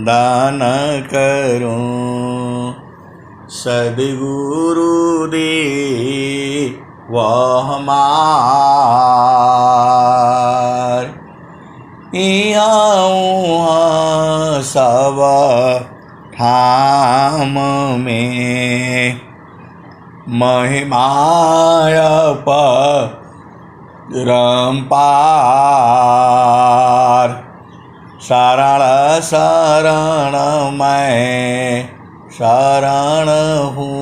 दान करूं सद्गुरु दे वह हमार यहाँ सब ठाम में महिमाय परम्पार शरण शरण मैं शरण हूँ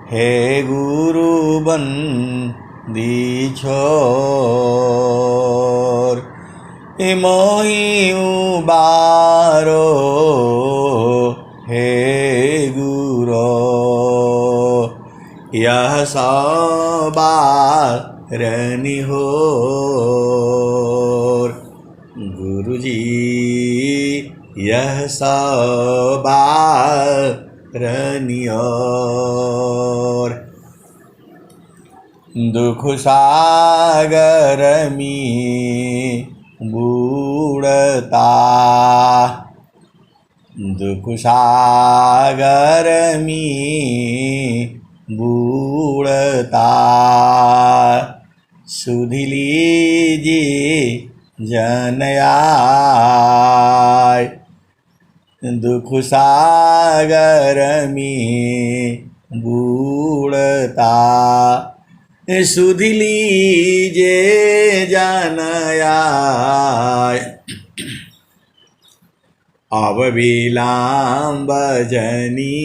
हे गुरु बंदी छोर मोहि उबारो हे गुरो यह सवारनि होर गुरुजी यह सवारनि होर दुख सागर में बूढ़ता दुख सागर में बूढ़ता सुधि लीजिए जनयाय दुख सागर में बूढ़ता सुधि लीजिए जनयाय अब विलम्ब जनी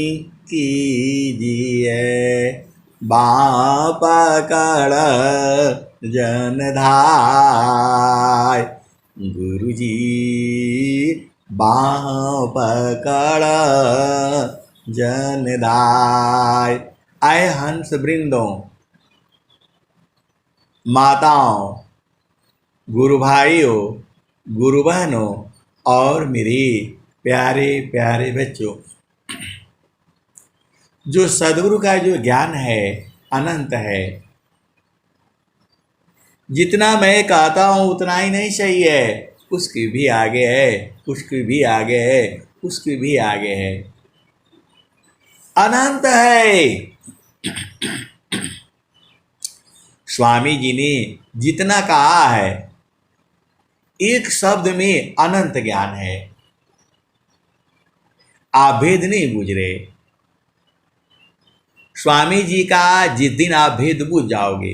कीजिए बाँ पकड़ जनधाय गुरुजी बाँ पकड़ जनधाय आए हंस वृंदों माताओं गुरु भाइयों गुरु बहनों और मेरे प्यारे प्यारे बच्चों जो सद्गुरु का जो ज्ञान है अनंत है। जितना मैं कहता हूँ उतना ही नहीं सही है, उसके भी आगे है, उसके भी आगे है, उसके भी आगे है, अनंत है। स्वामी जी ने जितना कहा है एक शब्द में अनंत ज्ञान है। आप भेद नहीं बूझ रहे। स्वामी जी का जिस दिन आप भेद बूझ जाओगे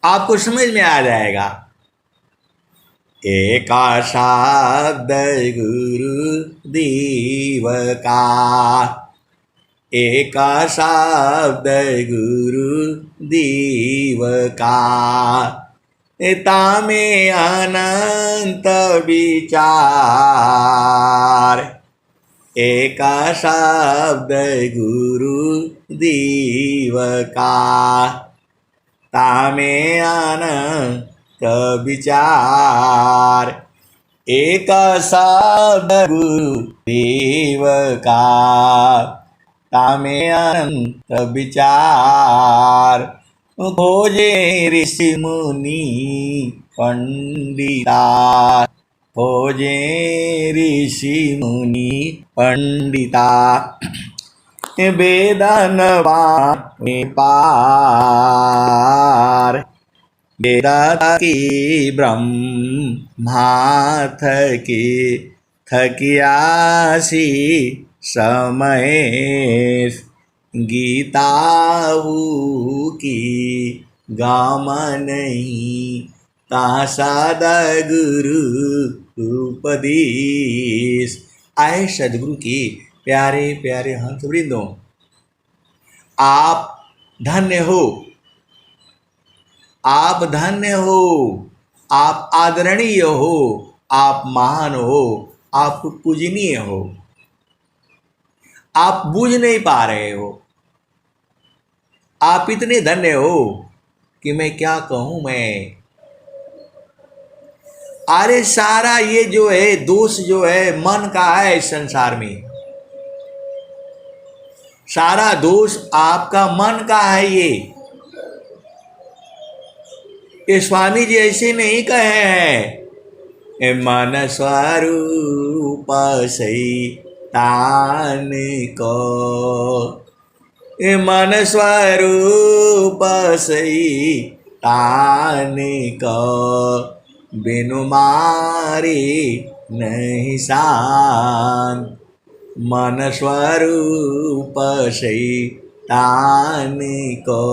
आपको समझ में आ जाएगा। एका शब्द गुरु देव का, एका शब्द गुरु देव का, तामे अनंत विचार। एका शब्द गुरु देव का, तामे अनंत विचार। एक शब्द गुरु देव का, तामे अनंत विचार। खोजे ऋषि मुनि पंडिता, खोजे ऋषि मुनि पंडिता। वेदन पार, वेद की ब्रह्मा थकी थकियासी समय गीताऊ की गाम नहीं ता सद्गुरु उपदेश। आए सद्गुरु की प्यारे प्यारे हंस वृंदों, आप धन्य हो, आप धन्य हो, आप आदरणीय हो, आप महान हो, आप पूजनीय हो। आप बूझ नहीं पा रहे हो, आप इतने धन्य हो कि मैं क्या कहूं मैं। अरे सारा ये जो है दोष जो है मन का है इस संसार में, सारा दोष आपका मन का है। ये ये स्वामी जी ऐसे नहीं कहे हैं। ए मन स्वरूप सैतान को, ए मन स्वरूप सैतान को, बिनु मारे नहीं शांत। मन स्वरूप सैतान को,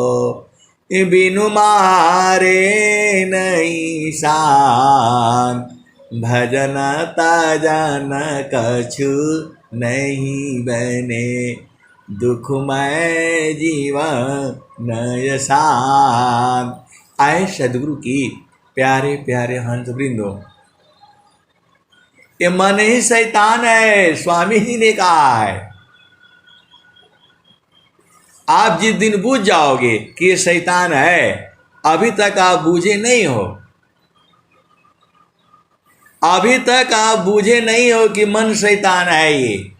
बिनु मारे नहीं शांत। भजन तजन कछु नहीं बने, दुखमय जीवन नय शांत। आए सदगुरु की प्यारे प्यारे हंस वृंदो, ये मन ही शैतान है, स्वामी जी ने कहा है। आप जिस दिन बूझ जाओगे कि ये शैतान है, अभी तक आप बूझे नहीं हो, अभी तक आप बूझे नहीं हो कि मन शैतान है ये।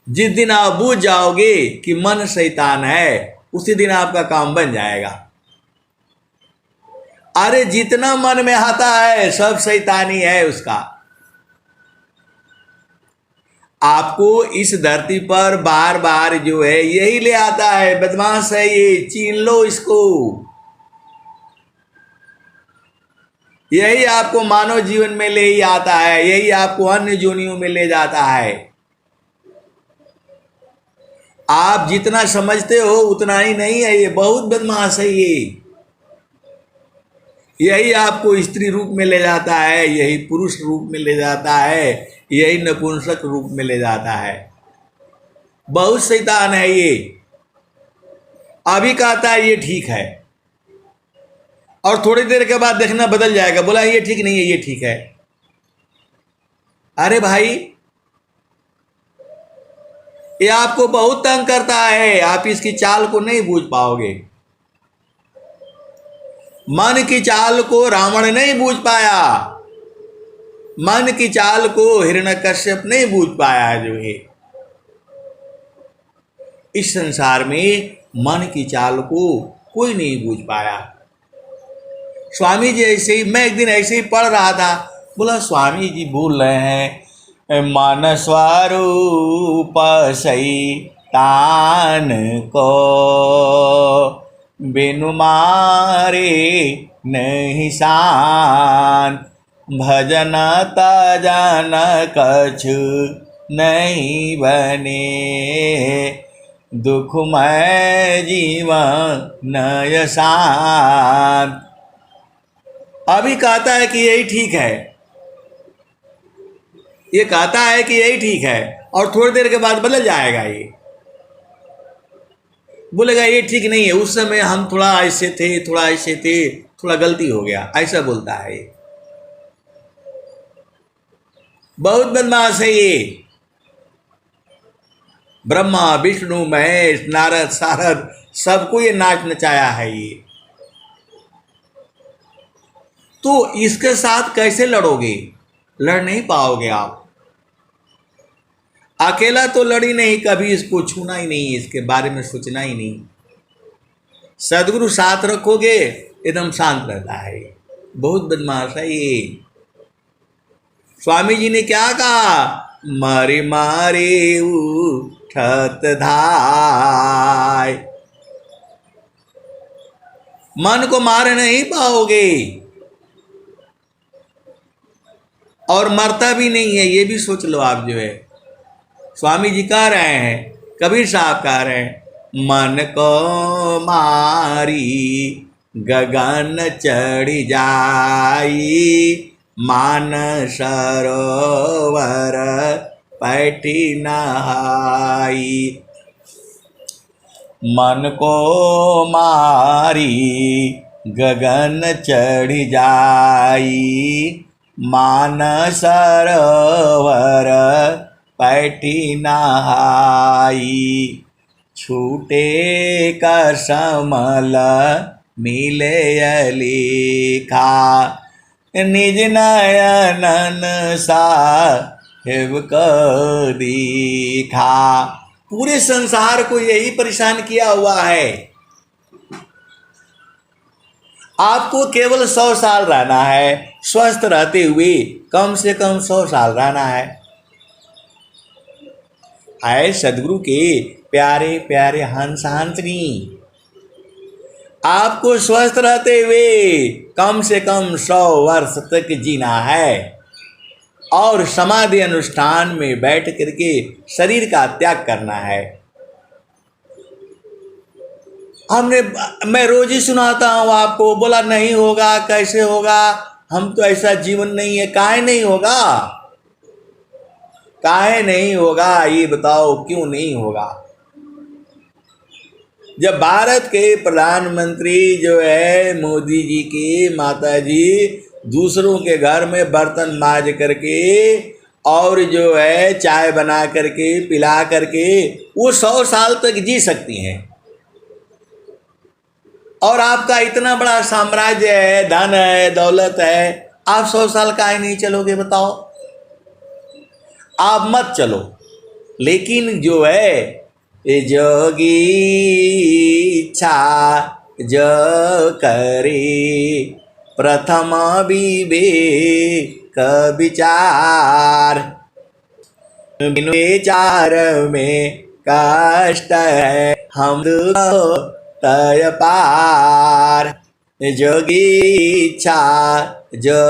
जिस दिन आप बूझ जाओगे कि मन शैतान है, उसी दिन आपका काम बन जाएगा। अरे जितना मन में आता है सब शैतानी है उसका। आपको इस धरती पर बार बार जो है यही ले आता है, बदमाश है ये, छीन लो इसको। यही आपको मानव जीवन में ले ही आता है, यही आपको अन्य योनियों में ले जाता है। आप जितना समझते हो उतना ही नहीं है, ये बहुत बदमाश है ये। यही आपको स्त्री रूप में ले जाता है, यही पुरुष रूप में ले जाता है, यही नपुंसक रूप में ले जाता है। बहुत शैतान है ये। अभी कहता है ये ठीक है, और थोड़ी देर के बाद देखना बदल जाएगा, बोला ये ठीक नहीं है, ये ठीक है। अरे भाई, ये आपको बहुत तंग करता है, आप इसकी चाल को नहीं बूझ पाओगे। मन की चाल को रावण नहीं बूझ पाया, मन की चाल को हिरण्यकश्यप नहीं बूझ पाया है। जो है इस संसार में मन की चाल को कोई नहीं बूझ पाया। स्वामी जी ऐसे ही, मैं एक दिन ऐसे ही पढ़ रहा था, बोला स्वामी जी बोल रहे हैं मन स्वरूप शैतान को, बिनु मारे नहीं शांत। भजन तजन कछु नहीं बने, दुखमय जीवन नय शांत। अभी कहता है कि यही ठीक है, ये कहता है कि यही ठीक है, और थोड़ी देर के बाद बदल जाएगा। ये बोलेगा ये ठीक नहीं है, उस समय हम थोड़ा ऐसे थे, थोड़ा ऐसे थे, थोड़ा गलती हो गया, ऐसा बोलता है ये। बहुत बदमाश है ये। ब्रह्मा विष्णु महेश नारद सारद सबको ये नाच नचाया है ये। तो इसके साथ कैसे लड़ोगे? लड़ नहीं पाओगे आप। अकेला तो लड़ी नहीं, कभी इसको छूना ही नहीं, इसके बारे में सोचना ही नहीं। सदगुरु साथ रखोगे एकदम शांत रहता है। बहुत बदमाश है ये। स्वामी जी ने क्या कहा? मारे मारे उठत धाय। मन को मार नहीं पाओगे, और मरता भी नहीं है, ये भी सोच लो आप। जो है स्वामी जी कह रहे हैं, कबीर साहब कह रहे हैं, मन को मारी गगन चढ़ जाई, मान सरोवर पैठी नहाई। मन को मारी गगन चढ़ जाई, मान सरोवर पैठी नहाई। छूटे कसमल मिले अलीखा, निज नयनन साहिब को दीखा। पूरे संसार को यही परेशान किया हुआ है। आपको केवल 100 साल रहना है, स्वस्थ रहते हुए कम से कम 100 साल रहना है। आए सदगुरु के प्यारे प्यारे हंस हंसनी, आपको स्वस्थ रहते हुए कम से कम 100 वर्ष तक जीना है और समाधि अनुष्ठान में बैठ करके शरीर का त्याग करना है। मैं रोज ही सुनाता हूँ आपको, बोला नहीं होगा, कैसे होगा, हम तो ऐसा जीवन नहीं है। काहे नहीं होगा, काहे नहीं होगा, ये बताओ क्यों नहीं होगा? जब भारत के प्रधानमंत्री जो है मोदी जी की माता जी दूसरों के घर में बर्तन मांज करके और जो है चाय बना करके पिला करके वो 100 साल तक जी सकती हैं, और आपका इतना बड़ा साम्राज्य है, धन है, दौलत है, आप 100 साल काहे नहीं चलोगे बताओ? आप मत चलो। लेकिन जो है ये जोगी इच्छा जो करे प्रथम विवेक विचार, विचार में कष्ट है हम तय पार। जोगी इच्छा जो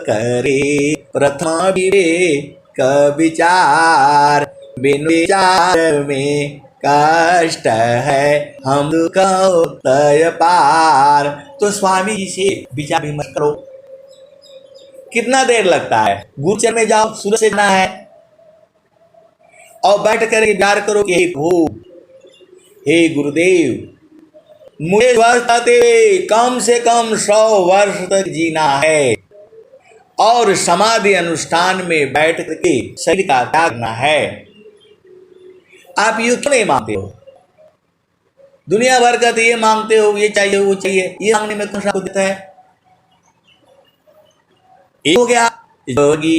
करे प्रथम विवेक विचार, बिन विचार में कष्ट है हम दुखों तय पार। तो स्वामी जी से विचार विमर्श करो। कितना देर लगता है? गुरुचरण में जाओ, सूरज से जाना है और बैठ कर विचार करो कि हे गुरुदेव, मुझे स्वस्थ रहते कम से कम 100 वर्ष तक जीना है और समाधि अनुष्ठान में बैठ करके शरीर का त्याग करना है। आप ये क्यों नहीं मांगते हो? दुनिया भर का तो ये मांगते हो, ये चाहिए वो चाहिए, ये मांगने में कौन सा देता है? ये हो गया जोगी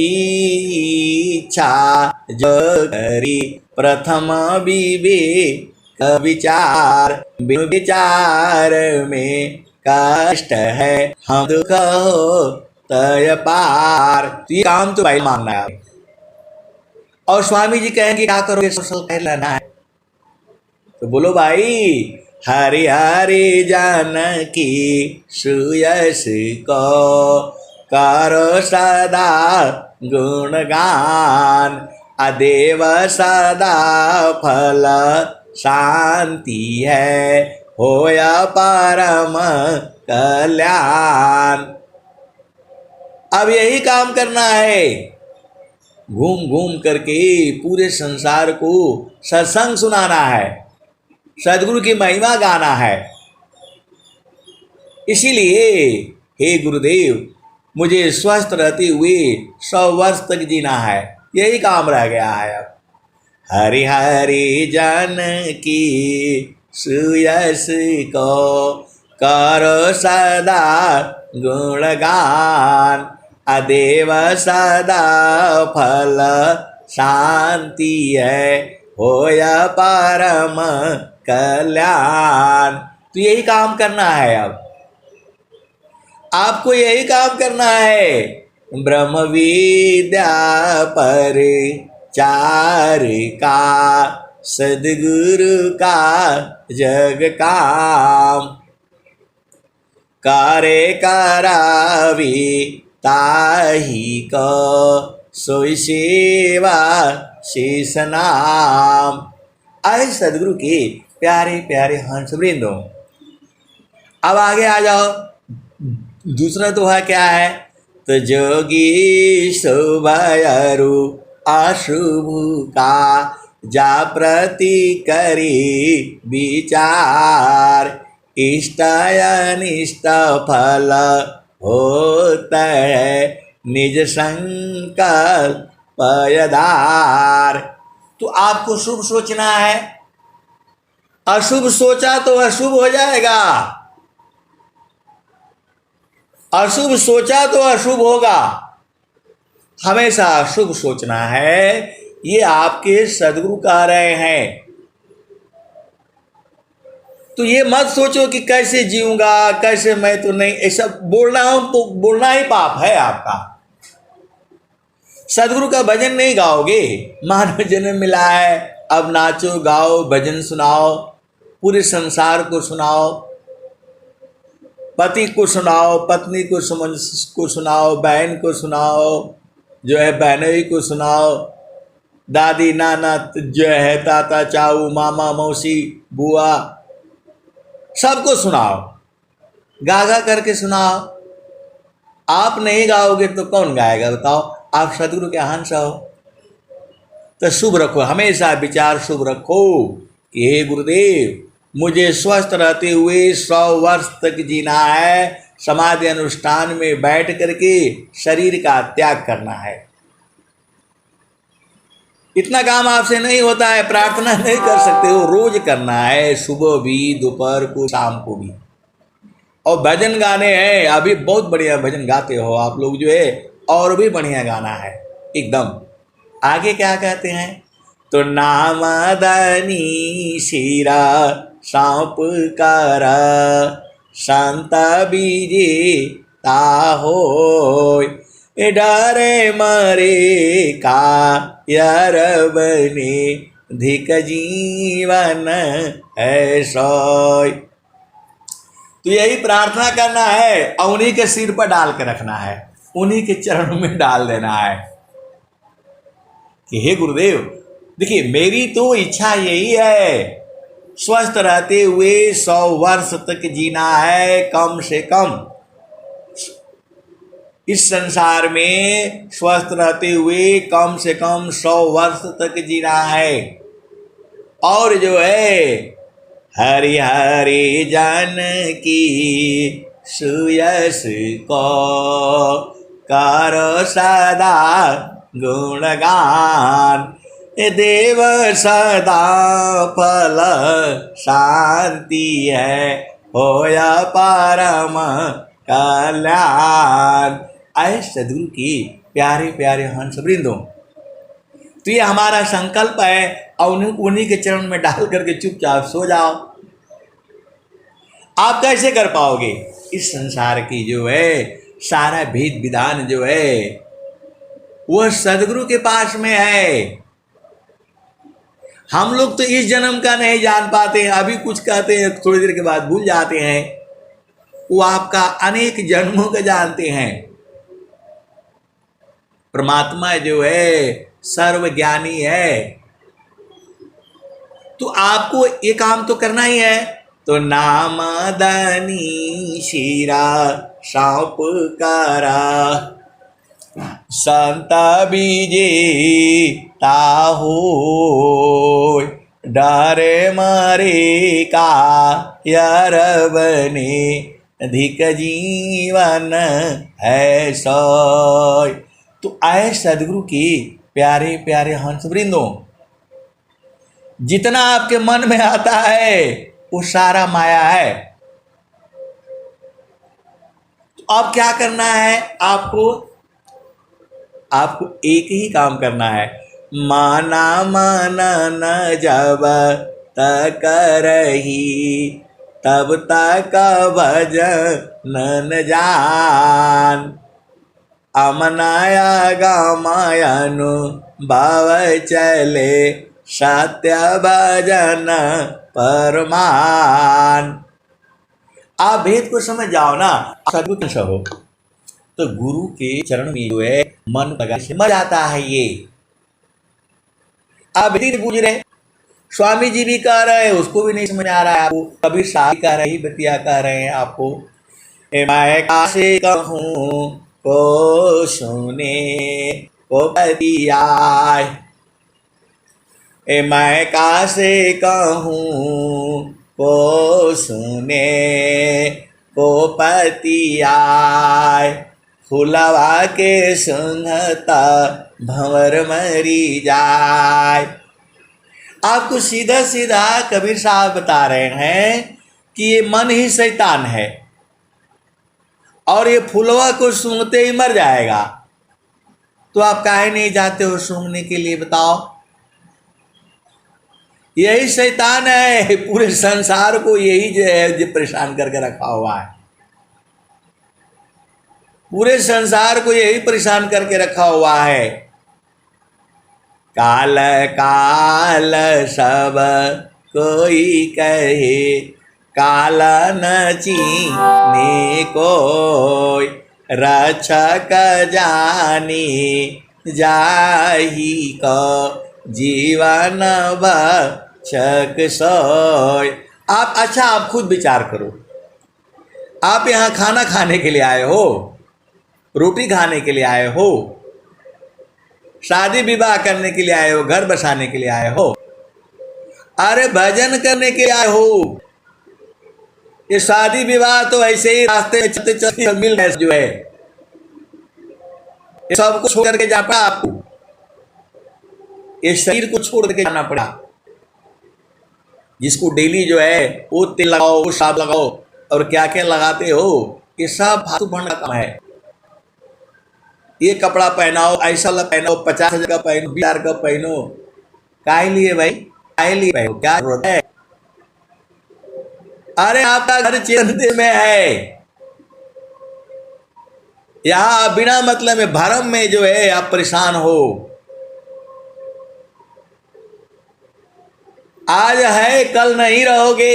इच्छा जो करी प्रथम विवेक विचार, बिन विचार में कष्ट है हम दुख तय पार। तो ये काम तो भाई मांगना है। और स्वामी जी कहेंगे क्या करोगे? सोशल कह लेना है। तो बोलो भाई, हरि हरि जानकी सुयस को करो सदा गुणगान, अदेव सदा फल शांति है होया परम कल्याण। अब यही काम करना है, घूम घूम करके पूरे संसार को सत्संग सुनाना है, सदगुरु की महिमा गाना है। इसीलिए हे गुरुदेव, मुझे स्वस्थ रहते हुए 100 वर्ष तक जीना है, यही काम रह गया है। अब हरि हरि जानकी सुयस को करो सदा गुणगान, अदेव सदा फल शांति है होया परम कल्याण। तो यही काम करना है। अब आपको यही काम करना है। ब्रह्म विद्या पर चार का सदगुरु का जग काम, करे करावी ताही को सोई सेवा शेष नाम। आए सदगुरु के प्यारे प्यारे हंस वृंदों, अब आगे आ जाओ। दूसरा दोहा क्या है? तो जोगी शोभयरु अशुभ का जा प्रति करी विचार, इष्ट अनिष्ट फल होता है निज संकल्प पयदार। तो आपको शुभ सोचना है, अशुभ सोचा तो अशुभ हो जाएगा, अशुभ सोचा तो अशुभ होगा। हमेशा शुभ सोचना है, ये आपके सदगुरु कह रहे हैं। तो ये मत सोचो कि कैसे जीऊंगा, कैसे, मैं तो नहीं, ऐसा बोलना हो तो बोलना ही पाप है आपका। सदगुरु का भजन नहीं गाओगे, मानव जन्म मिला है, अब नाचो गाओ भजन सुनाओ, पूरे संसार को सुनाओ, पति को सुनाओ, पत्नी को सुनाओ, बहन को सुनाओ, जो है बहनोई को सुनाओ, दादी नाना जो है, ताता चाऊ मामा मौसी बुआ, सबको सुनाओ, गा गा करके सुनाओ। आप नहीं गाओगे तो कौन गाएगा बताओ? आप सदगुरु के हंस हो तो शुभ रखो, हमेशा विचार शुभ रखो कि हे गुरुदेव, मुझे स्वस्थ रहते हुए 100 वर्ष तक जीना है, समाधि अनुष्ठान में बैठ करके शरीर का त्याग करना है। इतना काम आपसे नहीं होता है, प्रार्थना नहीं कर सकते हो, रोज करना है, सुबह भी, दोपहर को, शाम को भी। और भजन गाने हैं, अभी बहुत बढ़िया भजन गाते हो आप लोग जो है, और भी बढ़िया गाना है एकदम। आगे क्या कहते हैं? तो नामदानी शिरा सांप कारा शांता बीजे ताहो डरे मरे का यार बने धिक जीवन है सोय। तो यही प्रार्थना करना है और उन्हीं के सिर पर डाल के रखना है, उन्हीं के चरणों में डाल देना है कि हे गुरुदेव, देखिए मेरी तो इच्छा यही है, स्वस्थ रहते हुए 100 वर्ष तक जीना है, कम से कम इस संसार में स्वस्थ रहते हुए कम से कम 100 वर्ष तक जीना है। और जो है हरि हरि जन की सुयस को करो सदा गुणगान, देव सदा फल शांति है होया परम कल्याण। आए सदगुरु की प्यारे प्यारे हंस वृंदों, तो ये हमारा संकल्प है और उन्हीं के चरण में डाल करके चुपचाप सो जाओ। आप कैसे कर पाओगे? इस संसार की जो है सारा भेद विधान जो है वह सदगुरु के पास में है। हम लोग तो इस जन्म का नहीं जान पाते हैं, अभी कुछ कहते हैं थोड़ी देर के बाद भूल जाते हैं। वो आपका अनेक जन्मों का जानते हैं। परमात्मा जो है सर्वज्ञानी है, तो आपको ये काम तो करना ही है। तो नामदानी शिरा सांप कारा संता बीजे ताहो डरे मरे का यार बने धिक जीवन है सोय। तो आए सदगुरु की प्यारे प्यारे हंस वृंदों, जितना आपके मन में आता है वो सारा माया है। तो अब क्या करना है? आपको एक ही काम करना है, माना माना न जब तक रही तब तक भजन न जान, अमनाया गामायनु भाव चले सत्य भजन परमान। आप भेद को समझ जाओ ना, सदगुरु हो तो गुरु के चरण में जो है मन लगा से मर जाता है। ये आप भेद पूछ रहे, स्वामी जी भी कह रहे हैं, उसको भी नहीं समझ आ रहा है आपको, कबीर साहब कह रहे, बतिया कह रहे हैं आपको। मैं कासे कहूँ को सुने को बतियाय, मैं कासे कहूँ को सुने को पतियाय, फुलवा के सुंघता भंवर मरी जाय। आपको सीधा सीधा कबीर साहब बता रहे हैं कि ये मन ही शैतान है और ये फुलवा को सूंघते ही मर जाएगा। तो आप काहे नहीं जाते हो सूंघने के लिए बताओ? यही शैतान है, पूरे संसार को यही जो है जो परेशान करके रखा हुआ है, पूरे संसार को यही परेशान करके रखा हुआ है। काल काल सब कोई कहे, काल न चीने कोई, रक्षक जानी जाही को, जीवन भक्षक सोय। आप अच्छा, आप खुद विचार करो, आप यहाँ खाना खाने के लिए आए हो, रोटी खाने के लिए आए हो, शादी विवाह करने के लिए आए हो, घर बसाने के लिए आए हो, अरे भजन करने के लिए आए हो। ये शादी विवाह तो ऐसे ही रास्ते में चलते चलते मिल गए जो है, ये सबको छोड़ करके जाना पड़ा आपको, ये शरीर को छोड़ करके जाना पड़ा। जिसको डेली जो है वो तेल लगाओ, वो साबुन लगाओ और क्या क्या लगाते हो, ये सब फालतू फंड का काम है। ये कपड़ा पहनाओ, ऐसा वाला पहनो, 50,000 का पहनो, 20,000 का पहनो, काहे लिए भाई, काहे लिए पहनो, क्या जरूरत है? अरे आपका घर चिंता में है, यहाँ बिना मतलब में भरम में जो है आप परेशान हो। आज है कल नहीं रहोगे,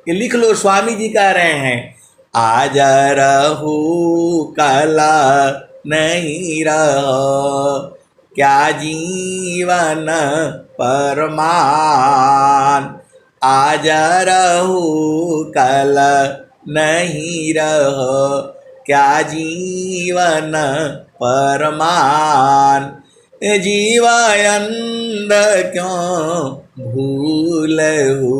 ये लिख लो, स्वामी जी कह रहे हैं, आज रहू कल नहीं रहो, क्या जीवन परमान। आज रहू कल नहीं रहो, क्या जीवन परमान। जीवायंद क्यों भूलहु,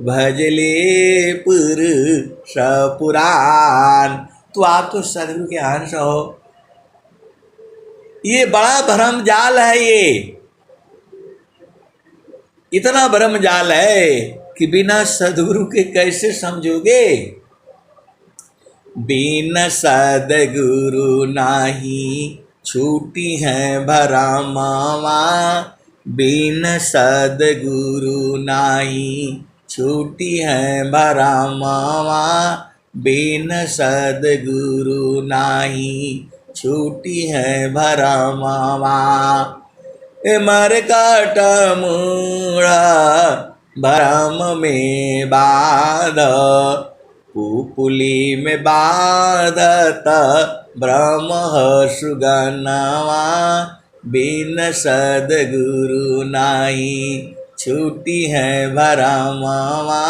भजले पुरुष पुराण। तो आप तो सदगुरु के अंश हो। ये बड़ा भ्रम जाल है, ये इतना भ्रम जाल है कि बिना सदगुरु के कैसे समझोगे। बिन सदगुरु नाही छूटी है भरमावा, बिन सदगुरु नाही छूटी है भरमावा, बिन सदगुरु नाही छूटी है भरमावा। मरकट मूढ़ा भरम में बाध, पुपुली में बाधत ब्रह्म सुगनवा, बिन सदगुरु नाही छूटी है भरमवा,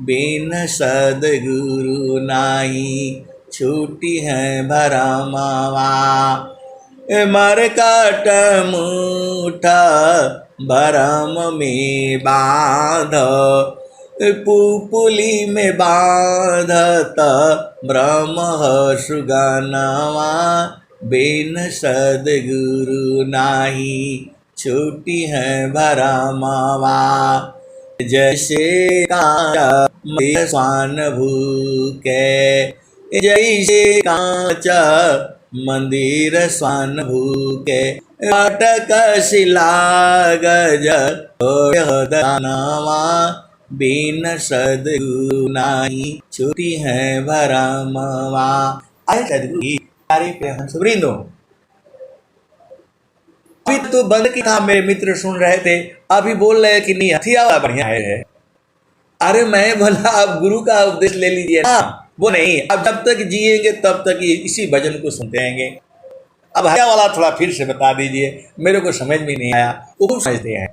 बिन सदगुरु नाही छूटी है भरमवा। मरकट मूठा भरम में बाध, पुपुली में बाधत ब्रह्म सुगनवा, बिन सदगुरु नाही छूटी है भरमवा। जैसे कांच स्वान भूके, जैसे कांच मंदिर स्वान भूके, अटक शिला गज दानवा, बिन सदगुरु नाही छूटी है भरमवा। आए सदगुरु की प्यारे प्यारे हंस वृंदो, अभी तो बंद की था, मेरे मित्र सुन रहे थे, अभी बोल रहे कि नहीं हथिया वाला बढ़िया है। अरे मैं बोला आप गुरु का उपदेश ले लीजिए ना, वो नहीं, अब जब तक जिएंगे तब तक इसी भजन को सुनते रहेंगे। अब हथिया वाला थोड़ा फिर से बता दीजिए, मेरे को समझ में नहीं आया, वो समझते हैं।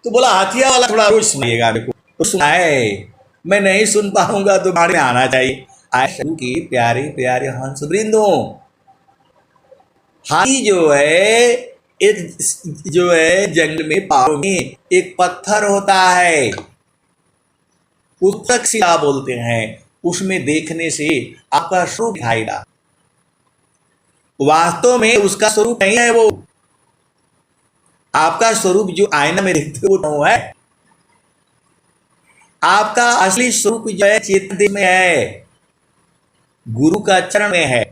तो बोला हथिया वाला थोड़ा रोज सुनिएगा, मेरे को तो सुनाए, मैं नहीं सुन पाऊंगा तो बाढ़ में आना चाहिए। आए की प्यारे प्यारे हंस वृंदों, हाथी जो है एक जो है जंगल में पहाड़ों में एक पत्थर होता है, उत्तक शिला बोलते हैं, उसमें देखने से आपका स्वरूप दिखाएगा। वास्तव में उसका स्वरूप नहीं है वो, आपका स्वरूप जो आईना में देखते हो वो है, आपका असली स्वरूप जो है चेतन में है, गुरु का चरण में है।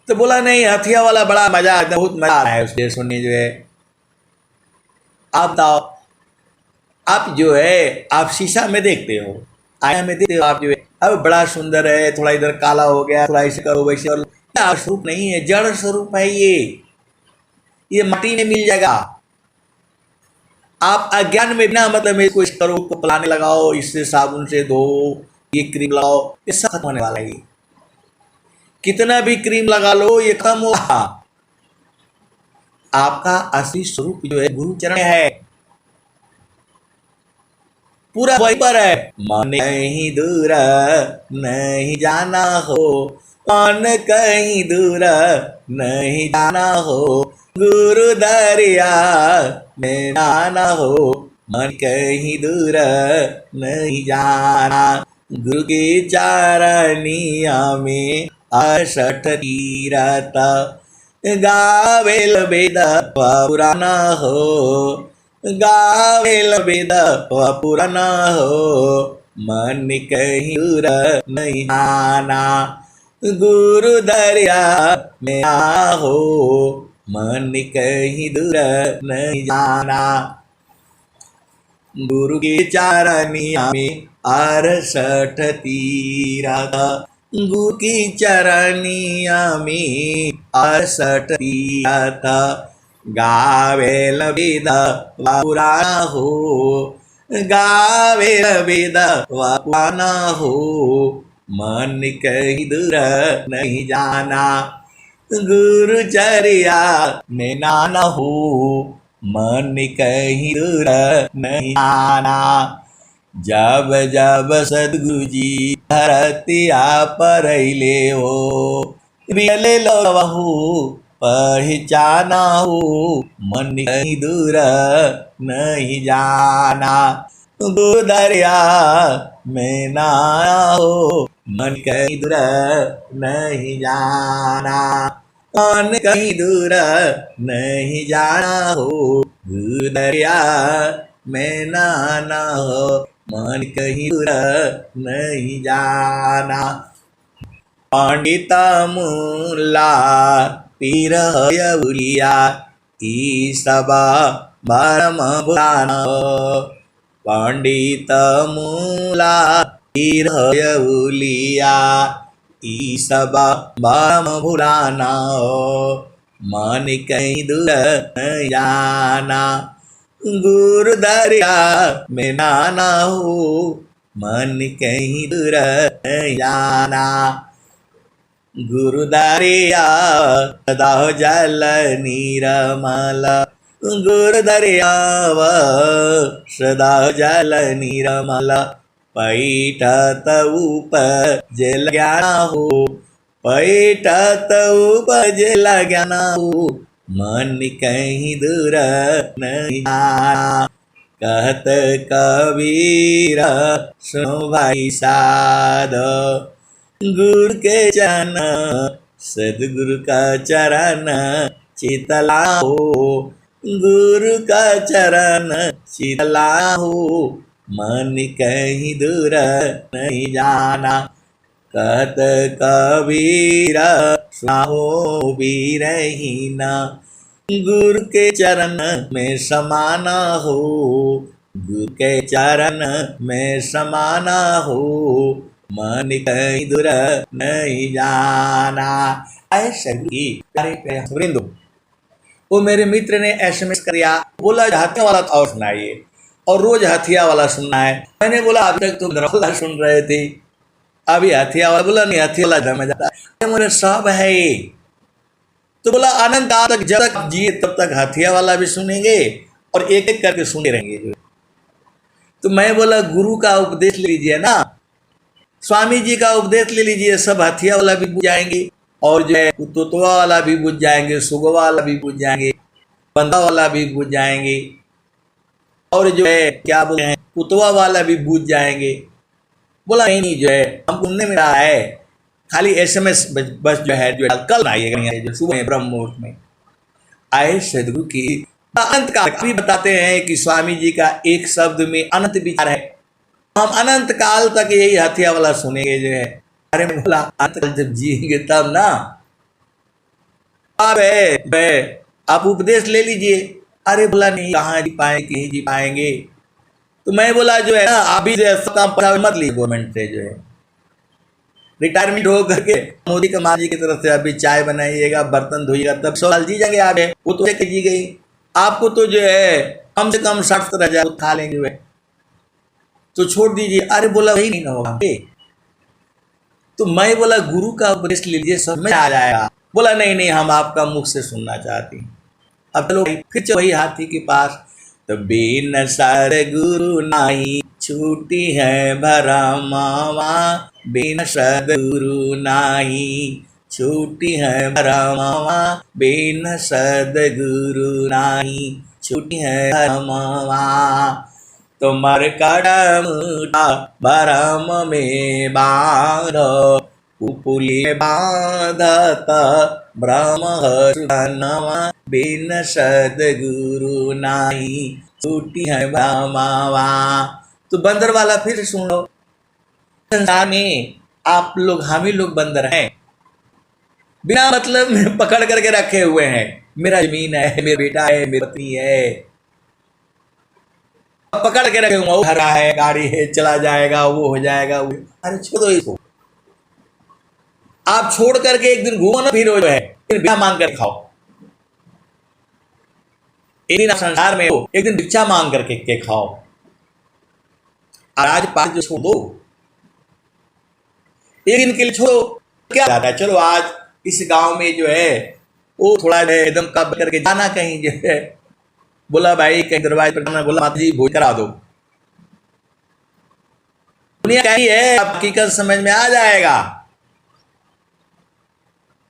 तो बोला नहीं हथिया वाला बड़ा मजा, बहुत मजा आ रहा है उसके सुनने जो है। आप बताओ, आप जो है आप शीशा में देखते हो, आईना में देखते हो, आप जो है अब बड़ा सुंदर है, थोड़ा इधर काला हो गया, थोड़ा ऐसे करो वैसे करो, क्या स्वरूप नहीं है, जड़ स्वरूप है ये माटी में मिल जाएगा। आप अज्ञान में बिना मतलब में कुछ करो, को पलाने लगाओ, इससे साबुन से धो, ये क्रीम लगाओ, ये सब खत्म होने वाला है। कितना भी क्रीम लगा लो ये खत्म होगा। आपका असली स्वरूप जो है गुरु चरण है, पूरा वहीं पर है। मन कहीं दूर नहीं जाना हो, मन कहीं दूर नहीं जाना हो, गुरु दरिया में नाना हो, मन कहीं दूर नहीं जाना। गुरु की चारनिया में 68 तीरथ, गावेल वेद पुराना हो, गावेल वेद पुराना हो, मन कहीं दूर नहीं जाना, गुरु दरिया में हो, मन कहीं दूर नहीं जाना। गुरु की चारनिया में 68 तीरथ, गुरु की चरनिया में 68 तीरथ, गावेल वेद पुराना हो, गावेल वेद पुराना हो, मन कहीं दूर नहीं जाना, गुरु चरिया में नाना हो, मन कहीं दूर नहीं जाना। जब जब सदगुरु जी धरतिया पर ले हो, बिले लहू पहचाना हो, मन कहीं दूर नहीं जाना, गुरु दरिया में ना हो, मन कहीं दूर नहीं जाना, मन कहीं दूर नहीं जाना हो, गुरु दरिया में ना हो, मन कहीं दूर नहीं जाना। पंडिता मुल्ला पीर बुलिया ई सबा बारम बुलाना, पंडित मुल्ला पीर बुलिया ई सबा बारम बुलाना, मन कहीं दूर नहीं जाना, गुरु दरिया में नाना हो, मन कहीं दूर नहीं जाना, गुरु दरिया सदा जल निरमल, गुरु दरिया सदा जल निरमल, पैठत उपजल ज्ञान हो, पैठत उपजल ज्ञान हो, मन कहीं दूर नहीं जाना। कहत कबीर सुनो भाई साध, गुरु के चरण सदगुरु का चरण शीतला हो, गुरु का चरण शीतला हो, मन कहीं दूर नहीं जाना। कहत कबीर सुनाओ बीरहीना, गुरु के चरण में समाना हो, गुरु के चरण में समाना हो, मन कहीं दूर नहीं जाना। ऐसे ही वृंदो, वो मेरे मित्र ने SMS किया, बोला हथिया वाला और सुनाइए, और रोज हथिया वाला सुनना है। मैंने बोला अभी तक तुम वाला सुन रहे थे, अभी हथिया वाला। बोला नहीं, हथिया वाला में जाता है, मेरे सब है ये। तो बोला अनंत काल तक जब तक जिए तब तक हथिया वाला भी सुनेंगे और एक एक करके सुने रहेंगे। तो मैं बोला गुरु का उपदेश ले लीजिए ना, स्वामी जी का उपदेश ले लीजिए, सब हथिया वाला भी बुझ जाएंगे, और जो है तुतवा वाला भी बुझ जाएंगे, सुगवा वाला भी बुझ जाएंगे, बंदा वाला भी बुझ जाएंगे, और जो है क्या बोलते हैं कुतवा वाला भी बुझ जाएंगे। बोला नहीं, जो है हम सुनने में रहा है, खाली SMS बस जो है जो कल आइएगा, जो सुबह ब्रह्म मुहूर्त में आए सदगुरु की अंत का भी बताते हैं कि स्वामी जी का एक शब्द में अनंत विचार है। हम अनंत काल तक यही हथिया वाला सुनेंगे जो है। अरे मैं बोला अंत काल जब जिएंगे तब ना। अब आप उपदेश ले लीजिए, अरे बोला नहीं, कहाँ जी पाएंगे, कहीं जी पाएंगे। तो मैं बोला जो है ना, अभी जो है काम पर मत लीजिए गवर्नमेंट से, जो है रिटायरमेंट हो करके मोदी कमाल जी की तरफ से अभी चाय बनाइएगा, बर्तन धोइएगा, तब 100 साल जी जाएंगे आप। वो तो जी गई, आपको तो जो है कम से कम 60-70 हजार खा लेंगे वे, तो छोड़ दीजिए। अरे बोला वही नहीं होगा। तो मैं बोला गुरु का उपदेश लीजिए, सब में आ जाएगा। बोला नहीं नहीं, हम आपका मुख से सुनना चाहती हैं। अब चलो फिर चलो वही हाथी के पास। तो बिन सद्गुरु नाही छूटी है भरमावा, बिन सद्गुरु नाही छूटी है भरमावा, बिन सद्गुरु नाही छूटी है भरमावा। तो मरकट मुठा भरम में बांध, पुपुली बांधत ब्रह्महर्षनवा, बिन सद्गुरु नाही छूटी है भरमावा। तो बंदर वाला फिर सुन लो। संसार में आप लोग, हम ही लोग बंदर हैं, बिना मतलब में पकड़ करके रखे हुए हैं। मेरा जमीन है, मेरा बेटा है, मेरी पत्नी है, पकड़ के रखे हुए, घर है, गाड़ी है, चला जाएगा, वो हो जाएगा, वो। अरे छोड़ो इसको, आप छोड़ करके एक दिन घूमो ना, फिर जो है फिर बिना मांग कर खाओ। एक दिन संसार में हो, एक दिन भिक्षा मांग करके के खाओ। आज पास जो छोड़ दो, एक दिन के लिए छोड़ो, क्या जाता है। चलो आज इस गांव में जो है वो थोड़ा एकदम कब करके जाना कहीं, जो है बोला भाई कहीं दरवाजे पर जाना, बोला माता जी भोज करा दो। दुनिया क्या ही है, हकीकत समझ में आ जाएगा।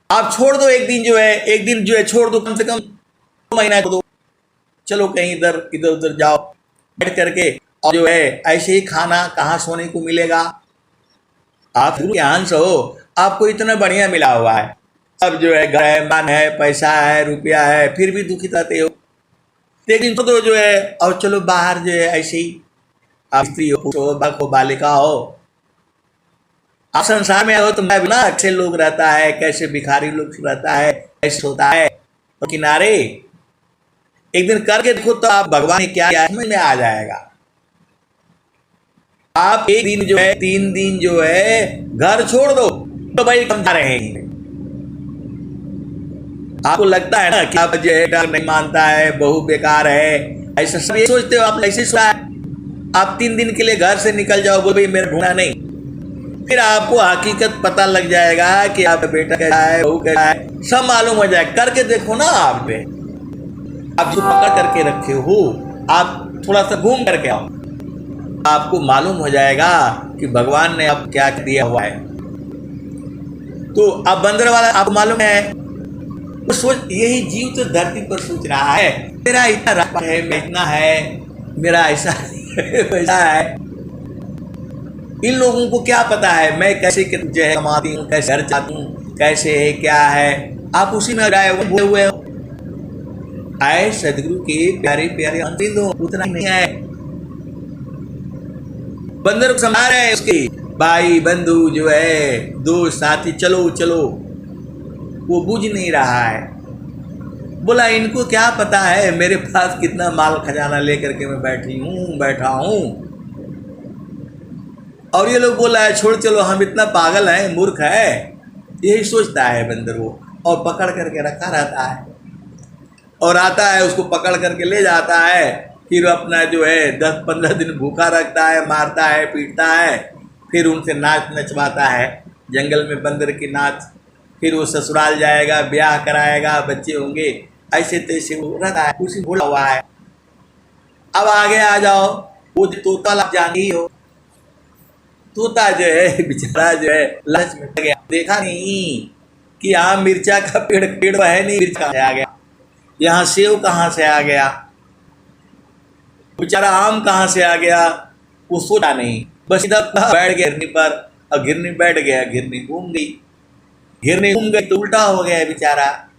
आप छोड़ दो एक दिन, जो है एक दिन जो है छोड़ दो, कम से कम 2 महीना छोड़ दो। चलो कहीं इधर इधर उधर जाओ बैठ करके, और जो है ऐसे ही खाना कहाँ सोने को मिलेगा। आप गुरु के अंश हो, आपको इतना बढ़िया मिला हुआ है, अब जो है घर है, मान है, पैसा है, रुपया है, फिर भी दुखी रहते हो। लेकिन तो जो है, और चलो बाहर जो है ऐसे ही, आप स्त्री हो, पुरुष हो, बालक हो, बालिका हो, आप संसार में हो तो मैं ना अच्छे लोग रहता है, कैसे भिखारी लोग रहता है, कैसे होता है। और किनारे एक दिन करके देखो तो आप भगवान ने क्या समझ में आ जाएगा। आप एक दिन जो है 3 दिन जो है घर छोड़ दो तो भाई कम रहेंगे। आपको लगता है ना कि आप जो है डर नहीं मानता है, बहु बेकार है, ऐसा सब ये सोचते हो, आप ऐसे सोचा है। आप 3 दिन के लिए घर से निकल जाओ, बोल भाई मेरा ढूंढा नहीं, फिर आपको हकीकत पता लग जाएगा कि आपका बेटा कैसा है, बहू कैसा है, सब मालूम हो जाएगा। करके देखो ना, आप पे आप जो पकड़ करके रखे हो, आप थोड़ा सा घूम करके आओ, आपको मालूम हो जाएगा कि भगवान ने अब क्या दिया हुआ है। तो अब बंदर वाला आपको मालूम है, वो सोच, यही जीव तो धरती पर सोच रहा है मेरा इतना रकबा है, मैं इतना है, मेरा ऐसा वैसा है। इन लोगों को क्या पता है मैं कैसे जो है कमाती हूँ, कैसे घर जाती हूँ, कैसे है क्या है। आप उसी में राय हुए हो। आए सदगुरु के प्यारे प्यारे अंतिम दो, उतना ही नहीं है। बंदर को समझा रहे हैं उसके भाई बंधु जो है, दोस्त साथी, चलो चलो, वो बुझ नहीं रहा है। बोला इनको क्या पता है मेरे पास कितना माल खजाना लेकर के मैं बैठा हूँ। और ये लोग बोला है छोड़ चलो, हम इतना पागल हैं, मूर्ख है, यही सोचता है बंदर वो। और पकड़ करके रखा रहता है, और आता है उसको पकड़ करके ले जाता है, फिर अपना जो है 10-15 दिन भूखा रखता है, मारता है, पीटता है, फिर उनसे नाच नचवाता है, जंगल में बंदर की नाच। फिर वो ससुराल जाएगा, ब्याह कराएगा, बच्चे होंगे, ऐसे तैसे वो रहता है, उसी भूला हुआ है। अब आगे आ जाओ, वो तोता आप जान ही हो, तोता जो है बेचारा जो है लालच में गया, देखा नहीं कि यहाँ मिर्चा का पेड़ है नहीं, मिर्च कहाँ से आ गया, यहाँ सेव कहाँ से आ गया, बेचारा आम कहाँ से आ गया, वो सोचा नहीं, बस इधर बैठ गया घिरनी पर, और घिरनी बैठ गया, घिरनी घूम गई, तो उल्टा हो गया बेचारा,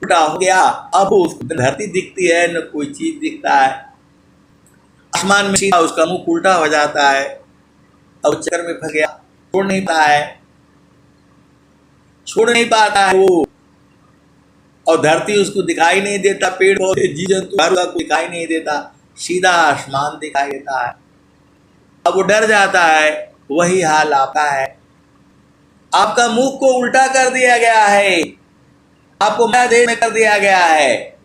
उल्टा हो गया। अब उसको धरती दिखती है न कोई चीज दिखता है, आसमान में सीधा उसका मुंह उल्टा हो जाता है, और चक्कर में फंस गया, छोड़ नहीं पाता है वो। और धरती उसको दिखाई नहीं देता, पेड़ पौधे जीव जंतु घर को दिखाई नहीं देता, सीधा आसमान दिखाई देता है। अब वो डर जाता है। वही हाल आपका है। आपका मुख को उल्टा कर दिया गया है, आपको माया देह में कर दिया गया है।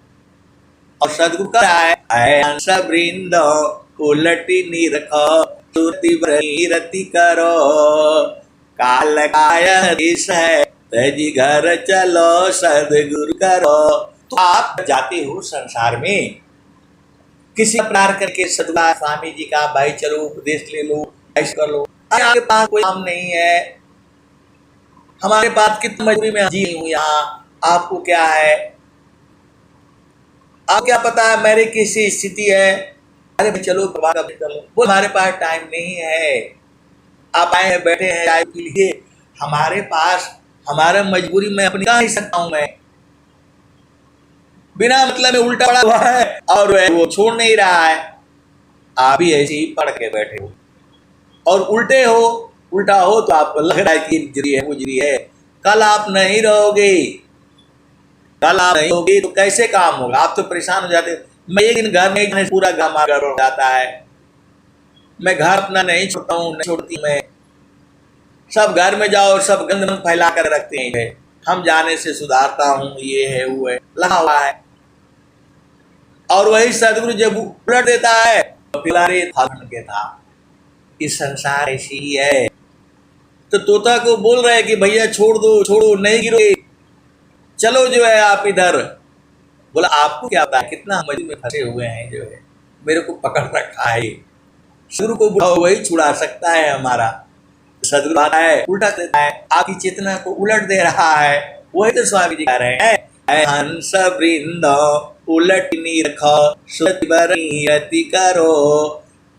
और सदगुरु कह रहा है हंस वृंद उलटी निरखो तुति रति करो, काल काया देश है तजी घर चलो सदगुरु करो। तो आप जाते हो संसार में, किसी अपराध करके सदगुरु स्वामी जी का भाई चलो उपदेश ले लो, ऐसा कर लो। आपके पास कोई काम नहीं है, हमारे पास कितनी मजबूरी में जी हूँ यहाँ, आपको क्या है, आप क्या पता है मेरी कैसी स्थिति है। अरे भाई चलो प्रभात कर लो। वो हमारे पास टाइम नहीं है, आप आए हैं बैठे हैं चाय पी लीजिए। हमारे पास हमारा मजबूरी में अपनी कहा ही सकता हूँ मैं, बिना मतलब में उल्टा पड़ा हुआ है और वो छोड़ नहीं रहा है। आप भी ऐसे ही पढ़ के बैठे हो और उल्टे हो, उल्टा हो तो आपको लग रहा है कि इंजरी है मुजरी है। कल आप नहीं रहोगे, कल आप नहीं होगी तो कैसे काम होगा। आप तो परेशान हो जाते। मैं एक दिन घर में पूरा घर हो जाता है। मैं घर अपना नहीं छोड़ता हूँ, नहीं छोड़ती मैं। सब घर में जाओ और सब गंद फैला कर रखते हैं। हम जाने से सुधारता हूँ, ये है वो है लगा हुआ है। और वही सदगुरु जब उलट देता है तो पिलारे के था। इस संसार ऐसी ही है। तो तोता को बोल रहे हैं कि भैया छोड़ दो, छोड़ो, नहीं गिरोगे, चलो जो है आप इधर। बोला आपको क्या पता कितना मजबूरी में फंसे हुए हैं, जो है मेरे को पकड़ रखा है। सदगुरु को बुलाओ, वही छुड़ा सकता है हमारा। सदगुरु आता है उल्टा देता है, आपकी चेतना को उलट दे रहा है। वही तो स्वामी जी कह रहे हैं हंस वृंद उलट निरखो सुति करो,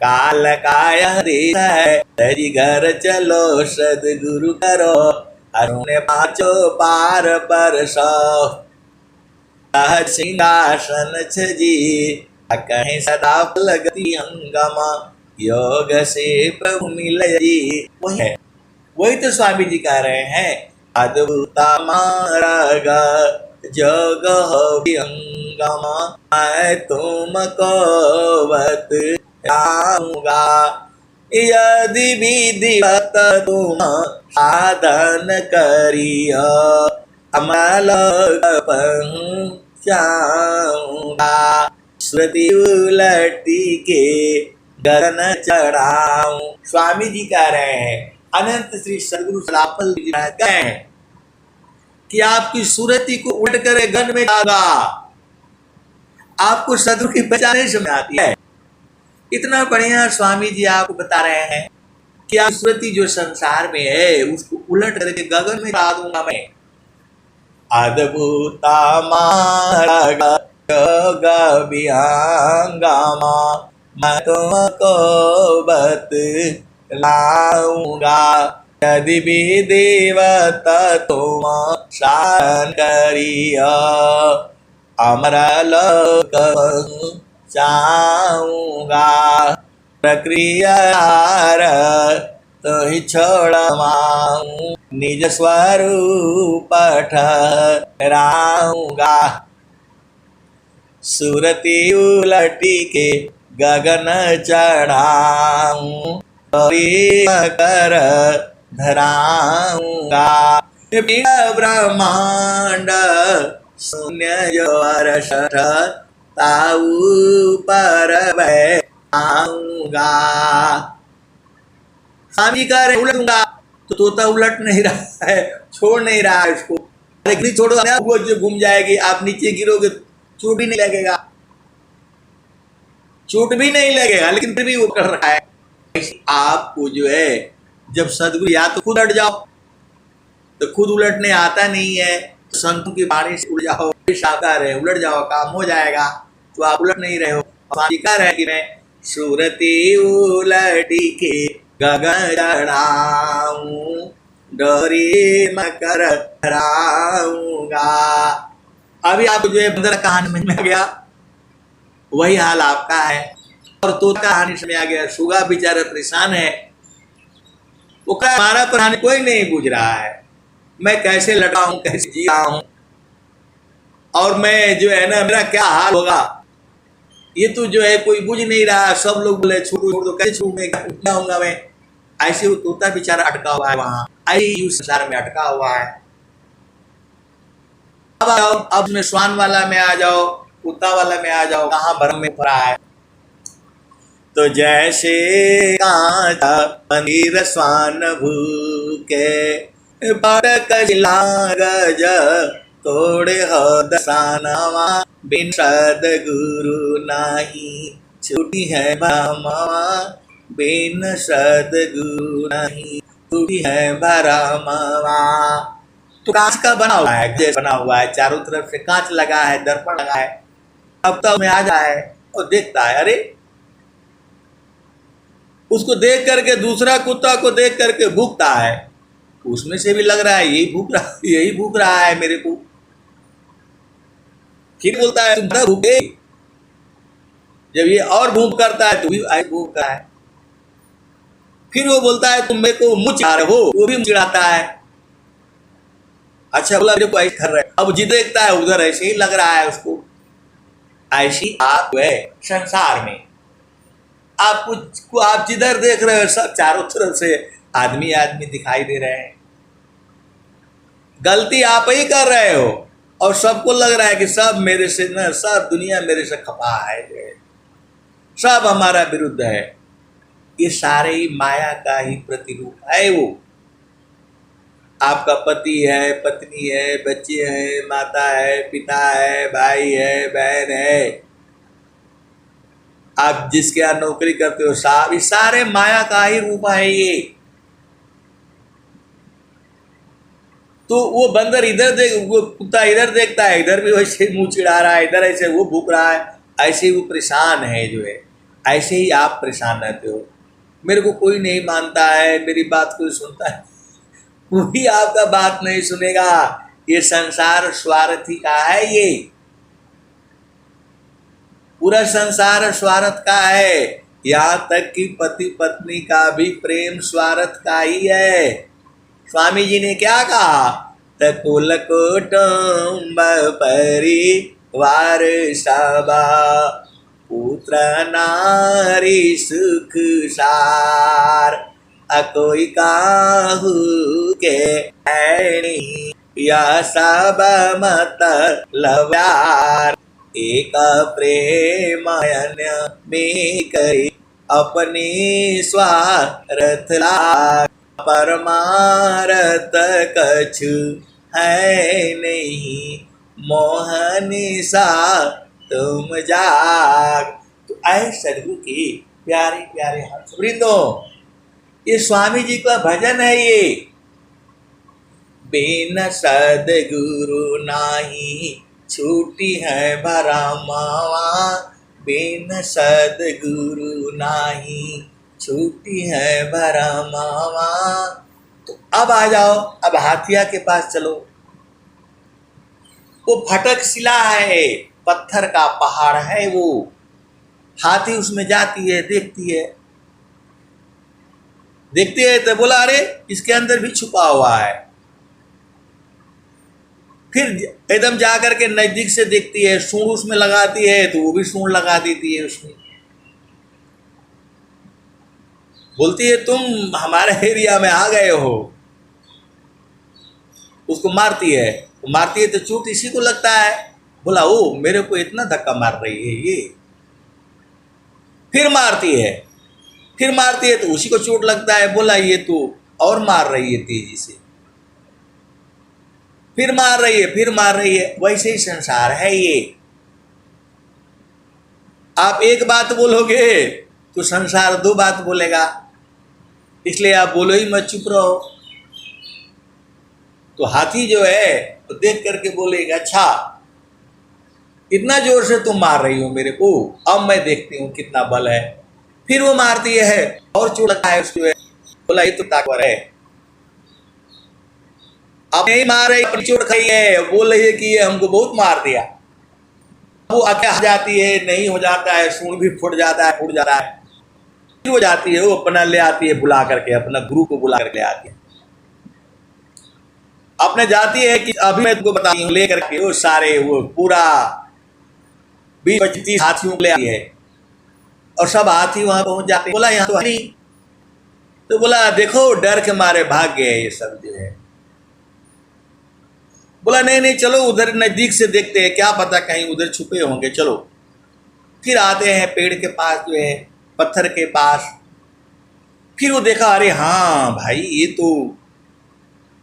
काल काया देश है तजी घर चलो सदगुरु करो। अरुण पाचो पार पर सो सिंहासन छजी कहीं सदा लगती अंगमा योग से प्रभु मिल जी। वही है, वही तो स्वामी जी कह रहे हैं अद्भुत मार्ग जोग अंगमा मैं तुमको बताऊंगा, यदि विधिवत तुम साधन करियो अमल पहुँचाऊंगा। श्रुति उलटी के गगन चढ़ाऊं। स्वामी जी कह रहे हैं, अनंत श्री सदगुरु सलाफल जी कहते हैं कि आपकी सुरति को उलट कर गगन में जागा। आपको सदगुरु की पहचान नहीं समझ आती है। इतना बढ़िया स्वामी जी आपको बता रहे हैं कि आप सुरति जो संसार में है उसको उलट करके गगन में ला दूंगा मैं। अद्भुत मार्ग योग विहंगमा मैं तुमको बतलाऊंगा, यदि विधिवत तुम साधन करियो अमर लोक पहुँचाऊंगा। प्रक्रिया तो ही छोड़वाऊं निज स्वरूप ठहराऊंगा। सुरति उलटी के गगन चढ़ाऊं कर धराऊंगा। ब्रह्मांड शून्य जो अरसठ ताऊ पर आऊंगा। स्वामी कह रहे उलटूंगा तो तोता उलट नहीं रहा है, छोड़ नहीं रहा है उसको। लेकिन छोड़ो वो जो घूम जाएगी, आप नीचे गिरोगे चोट भी नहीं लगेगा, चोट भी नहीं लगेगा, लेकिन फिर भी वो कर रहा है। आपको जो है जब सदगुरु या तो खुद उलट जाओ, तो खुद उलटने आता नहीं है, संतों की बाणी से उलट जाओ, साकार है उलट जाओ, काम हो जाएगा। तो आप उलट नहीं रहे हो। स्वामी कह रहे हैं कि मैं सुरति उलटी के गगन चढ़ाऊं डोरी मकर धराऊंगा। अभी आप जो है बंदर कहानी में आ गया, वही हाल आपका है। और तो कहानी समझ आ गया। सुगा बेचारा परेशान है, वो कहा हमारा परेशानी कोई नहीं बुझ रहा है, मैं कैसे लड़ा हूं, कैसे जी रहा हूं। और मैं जो है ना, मेरा क्या हाल होगा, ये तो जो है कोई बुझ नहीं रहा। सब लोग बोले छोड़ दो, कैसे छोड़ूंगा मैं। ऐसे वो तोता बेचारा अटका हुआ है वहां, ऐसे संसार में अटका हुआ है। अब आओ, अब में श्वान वाला में आ जाओ, कुत्ता वाला में आ जाओ, कहाँ भरम में पड़ा है। तो जैसे कांटा मंदिर श्वान भूखे पटक गज तोड़े हो दसानवा, बिन सद्गुरु नाही छूटी है भरमवा, बिन सद्गुरु नहीं छूटी है भरमवा। तो कांच का बना हुआ है, जैसे बना हुआ है, चारों तरफ से कांच लगा है, दर्पण लगा है। अब तक में आ जाए और देखता है, अरे उसको देख करके दूसरा कुत्ता को देख करके भूखता है, उसमें से भी लग रहा है यही भूख रहा है मेरे को। फिर बोलता है तुम न भूखे, जब ये और भूख करता है तो भी आई भूख रहा है। फिर वो बोलता है तुम मेरे को मुँह चिढ़ा रहे हो, वो भी चिढ़ाता है। अच्छा बोला मेरे को ऐसे कर रहे, अब जिधर देखता है उधर ऐसे ही लग रहा है उसको। ऐसी आप है संसार में, आप जिधर देख रहे हो सब चारों तरफ से आदमी आदमी दिखाई दे रहे हैं। गलती आप ही कर रहे हो और सबको लग रहा है कि सब मेरे से ना, सब दुनिया मेरे से खपा है, सब हमारा विरुद्ध है। ये सारे ही माया का ही प्रतिरूप है। वो आपका पति है, पत्नी है, बच्चे हैं, माता है, पिता है, भाई है, बहन है, आप जिसके यहाँ नौकरी करते हो, साहब, ये सारे माया का ही रूप है ये। तो वो बंदर इधर देख, वो कुत्ता इधर देखता है, इधर भी वैसे मुंह चिढ़ा रहा है, इधर ऐसे वो भूख रहा है, ऐसे ही वो परेशान है जो है। ऐसे ही आप परेशान रहते हो। मेरे को कोई नहीं मानता है, मेरी बात कोई सुनता है, कोई आपका बात नहीं सुनेगा। ये संसार स्वार्थी का है, ये पूरा संसार स्वार्थ का है। यहाँ तक कि पति पत्नी का भी प्रेम स्वार्थ का ही है। स्वामी जी ने क्या कहा, कुल कुटुंब परिवार सबा, पुत्र नारी सुख सार, कोई काहू के है नहीं, यह सब मतलब यार, एक प्रेमायन में कई अपने स्वार्थ ला, परमारथ कछु है नहीं, मोहनी सा तुम जाग। तो ऐ सदगुरु की प्यारे प्यारे हंस वृंदों, ये स्वामी जी का भजन है ये। बिन सद्गुरु नाही छूटी है भरमवा, बिन सद्गुरु नाही छूटी है भरमवा। तो अब आ जाओ, अब हाथिया के पास चलो। वो फटक शिला है, पत्थर का पहाड़ है वो। हाथी उसमें जाती है, देखती है तो बोला अरे इसके अंदर भी छुपा हुआ है। फिर एकदम जा करके नजदीक से देखती है, सूंड उसमें लगाती है तो वो भी सूंड लगा देती है उसमें। बोलती है तुम हमारे एरिया में आ गए हो। उसको मारती है तो चोट इसी को लगता है। बोला ओ मेरे को इतना धक्का मार रही है ये। फिर मारती है तो उसी को चोट लगता है। बोला ये तो और मार रही है तेजी से। फिर मार रही है। वैसे ही संसार है ये। आप एक बात बोलोगे तो संसार दो बात बोलेगा, इसलिए आप बोलो ही मत, चुप रहो। तो हाथी जो है तो देख करके बोलेगा अच्छा इतना जोर से तुम मार रही हो मेरे को, अब मैं देखती हूँ कितना बल है। फिर वो मारती है और चोट लगता है उसको। बोला ये तो ताकवर है। अब नहीं मार रही, अपनी चोट खाई है, बोल रही है कि ये हमको बहुत मार दिया। वो आ जाती है, नहीं हो जाता है, सूंड भी फूट जाता है। फिर वो जाती है, वो अपना ले आती है बुला करके, अपना गुरु को बुला करके ले आती है। अपने जाती है कि अभी मैं तुमको बता हूँ, लेकर के वो सारे वो पूरा 20-25 हाथियों को ले आई है और सब हाथी वहां पहुंच जाते। बोला यहाँ तो है नहीं, तो बोला देखो डर के मारे भाग गए ये सब जो है। बोला नहीं नहीं चलो उधर नजदीक से देखते हैं, क्या पता कहीं उधर छुपे होंगे, चलो। फिर आते हैं पेड़ के पास जो है, पत्थर के पास। फिर वो देखा, अरे हाँ भाई ये तो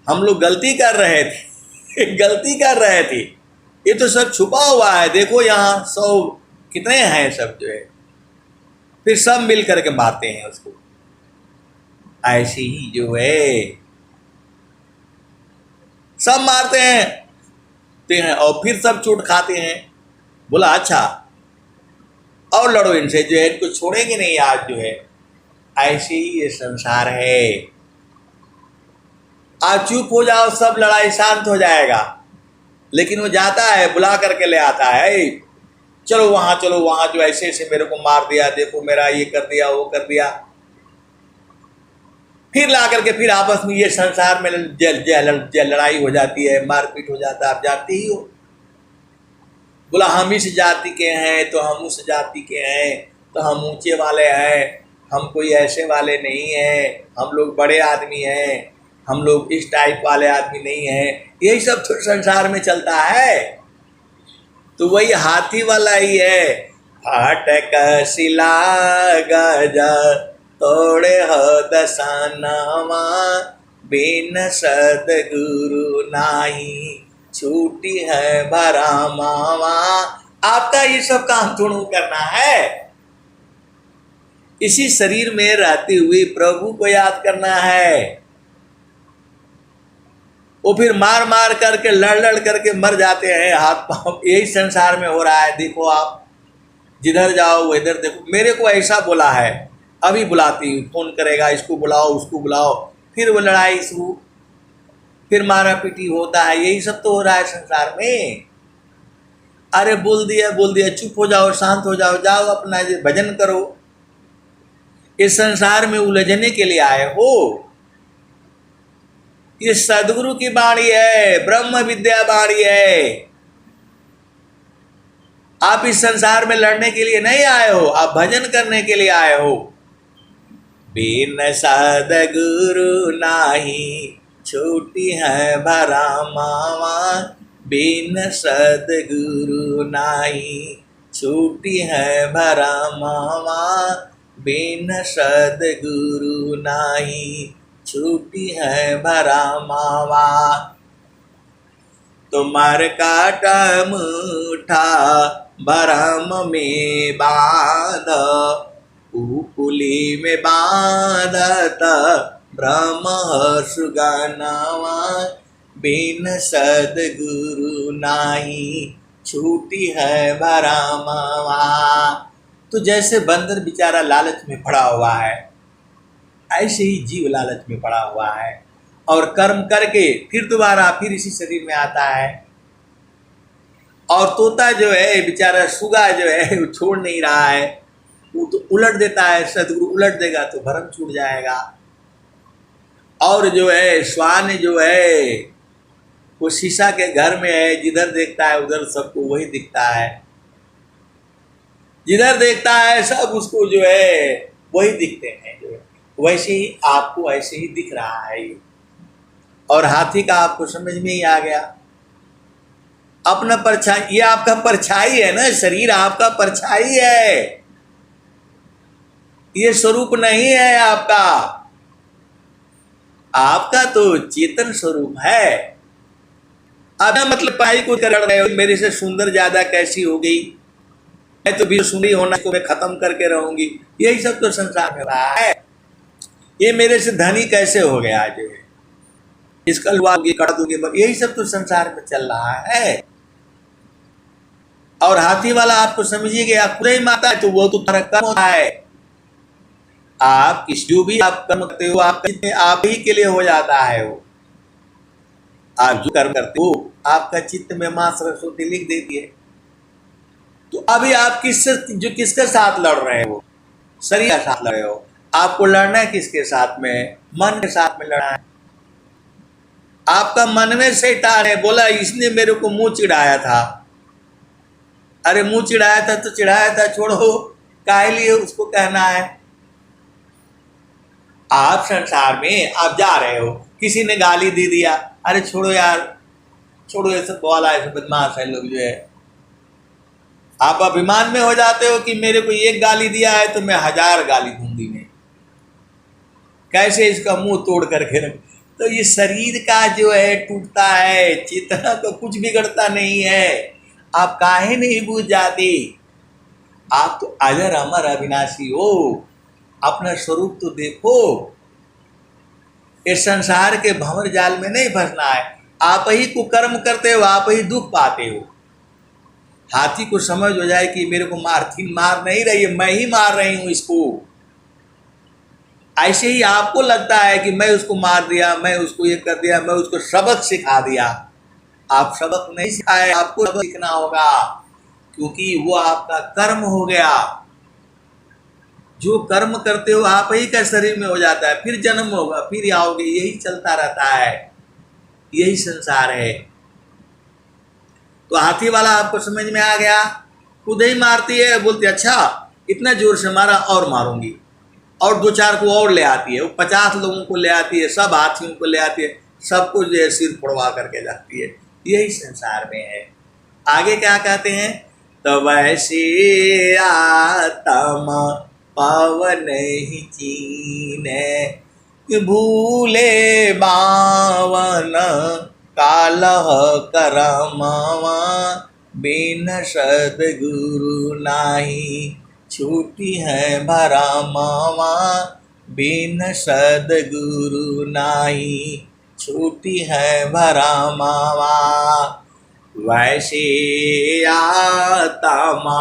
हम लोग गलती कर रहे थे गलती कर रहे थे, ये तो सब छुपा हुआ है, देखो यहाँ 100 कितने हैं सब जो है। फिर सब मिल करके मारते हैं उसको। ऐसे ही जो है सब मारते हैं और फिर सब चोट खाते हैं। बोला अच्छा और लड़ो इनसे, जो है इनको छोड़ेंगे नहीं आज जो है। ऐसे ही ये संसार है। आज चुप हो जाओ, सब लड़ाई शांत हो जाएगा। लेकिन वो जाता है, बुला करके ले आता है, चलो वहां जो ऐसे ऐसे मेरे को मार दिया, देखो मेरा ये कर दिया वो कर दिया। फिर ला करके फिर आपस में ये संसार में लड़ाई हो जाती है, मारपीट हो जाता है। आप जानते ही हो। बोला हम इस जाति के हैं तो हम उस जाति के हैं, तो हम ऊंचे वाले हैं, हम कोई ऐसे वाले नहीं हैं, हम लोग बड़े आदमी हैं, हम लोग इस टाइप वाले आदमी नहीं हैं। यही सब तो संसार में चलता है। तो वही हाथी वाला ही है। फाटक शिला गज तोड़े हो दसानावा, बिन सदगुरु नाही छूटी है भरा मावा। आपका ये सब काम थोड़ा करना है। इसी शरीर में रहते हुए प्रभु को याद करना है। वो फिर मार मार करके लड़ करके मर जाते हैं हाथ पांव। यही संसार में हो रहा है। देखो आप जिधर जाओ वो इधर देखो। मेरे को ऐसा बोला है, अभी बुलाती हूँ, फोन करेगा, इसको बुलाओ उसको बुलाओ, फिर वो लड़ाई शुरू, फिर मारा पीटी होता है। यही सब तो हो रहा है संसार में। अरे बोल दिया चुप हो जाओ, शांत हो जाओ, जाओ अपना भजन करो। इस संसार में उलझने के लिए आए हो। ये सदगुरु की वाणी है, ब्रह्म विद्या वाणी है। आप इस संसार में लड़ने के लिए नहीं आए हो, आप भजन करने के लिए आए हो। बिन सदगुरु नाही छोटी है भरा मावा, बिन सदगुरु नाही छोटी है भरा मावा, बिन सदगुरु नाही छूटी है भरा मावा। तुम्हार काटा मुठा भरम में बांध, पुली में बांधत ब्रह्म सुगनावा, बिन सदगुरु नाही छूटी है भरा मावा। तो जैसे बंदर बेचारा लालच में पड़ा हुआ है, ऐसे ही जीव लालच में पड़ा हुआ है और कर्म करके फिर दोबारा फिर इसी शरीर में आता है। और तोता जो है बेचारा, सुगा जो है वो छोड़ नहीं रहा है, वो तो उलट देता है। सदगुरु उलट देगा तो भरम छूट जाएगा। और जो है श्वान जो है वो शीशा के घर में है, जिधर देखता है उधर सबको वही दिखता है, जिधर देखता है सब उसको जो है वही दिखते हैं। जो है वैसे ही आपको ऐसे ही दिख रहा है ये। और हाथी का आपको समझ में ही आ गया। अपना परछाई, ये आपका परछाई है ना, शरीर आपका परछाई है, ये स्वरूप नहीं है आपका। आपका तो चेतन स्वरूप है। अब मतलब पढ़ाई को कर रहे हो, मेरे से सुंदर ज्यादा कैसी हो गई, मैं तो भी सुंदरी होना को मैं खत्म करके रहूंगी, यही सब तो संसार में रहा है। ये मेरे से धनी कैसे हो गया, जो है इसका लुआ कर दूंगी, यही सब तो संसार में चल रहा है। और हाथी वाला आपको समझिए गया पूरा ही माता है, तो वो तो तरह कर्म होता है। आप किस जो भी आप कर्म करते हो आप ही के लिए हो जाता है। वो आप जो कर्म करते हो आपका चित्त में मां सरस्वती लिख देती है। तो अभी आप किसके साथ लड़ रहे हो? शरीर के साथ लड़ रहे हो। आपको लड़ना है किसके साथ में? मन के साथ में लड़ना है। आपका मन में शैतान है, बोला इसने मेरे को मुंह चिढ़ाया था। अरे मुंह चिढ़ाया था तो चिढ़ाया था, छोड़ो, काहे लिए उसको कहना है। आप संसार में आप जा रहे हो, किसी ने गाली दे दिया, अरे छोड़ो यार, छोड़ो, ये सब वाला ऐसे बदमाश है लोग जो है। आप अभिमान में हो जाते हो कि मेरे को एक गाली दिया है तो मैं 1000 गाली दूंगी मैं, कैसे इसका मुंह तोड़ करके रख। तो ये शरीर का जो है टूटता है, चेतना तो कुछ बिगड़ता नहीं है। आप काहे नहीं बूझ जाते? आप तो अजर अमर अविनाशी हो, अपना स्वरूप तो देखो। इस संसार के भंवर जाल में नहीं फंसना है। आप ही को कर्म करते हो, आप ही दुख पाते हो। हाथी को समझ हो जाए कि मेरे को मार नहीं रही है, मैं ही मार रही हूं इसको, ऐसे ही आपको लगता है कि मैं उसको मार दिया, मैं उसको ये कर दिया, मैं उसको सबक सिखा दिया। आप सबक नहीं सिखाए, आपको सबक सीखना होगा, क्योंकि वो आपका कर्म हो गया। जो कर्म करते हो आप ही का शरीर में हो जाता है, फिर जन्म होगा, फिर आओगे, यही चलता रहता है, यही संसार है। तो हाथी वाला आपको समझ में आ गया, खुद ही मारती है, बोलती अच्छा इतना जोर से मारा और मारूंगी, और 2-4 को और ले आती है, वो 50 लोगों को ले आती है, सब हाथियों को ले आती है, सबको जो है सिर फोड़वा करके जाती है। यही संसार में है। आगे क्या कहते हैं? तो वैसे आत्मा पावन ही चीने, भूले बावन कालह करमवा, बिन सद्गुरु नाही छूटी है भरमवा, बिन सद्गुरु नाही छूटी है भरमवा। वैसे आत्मा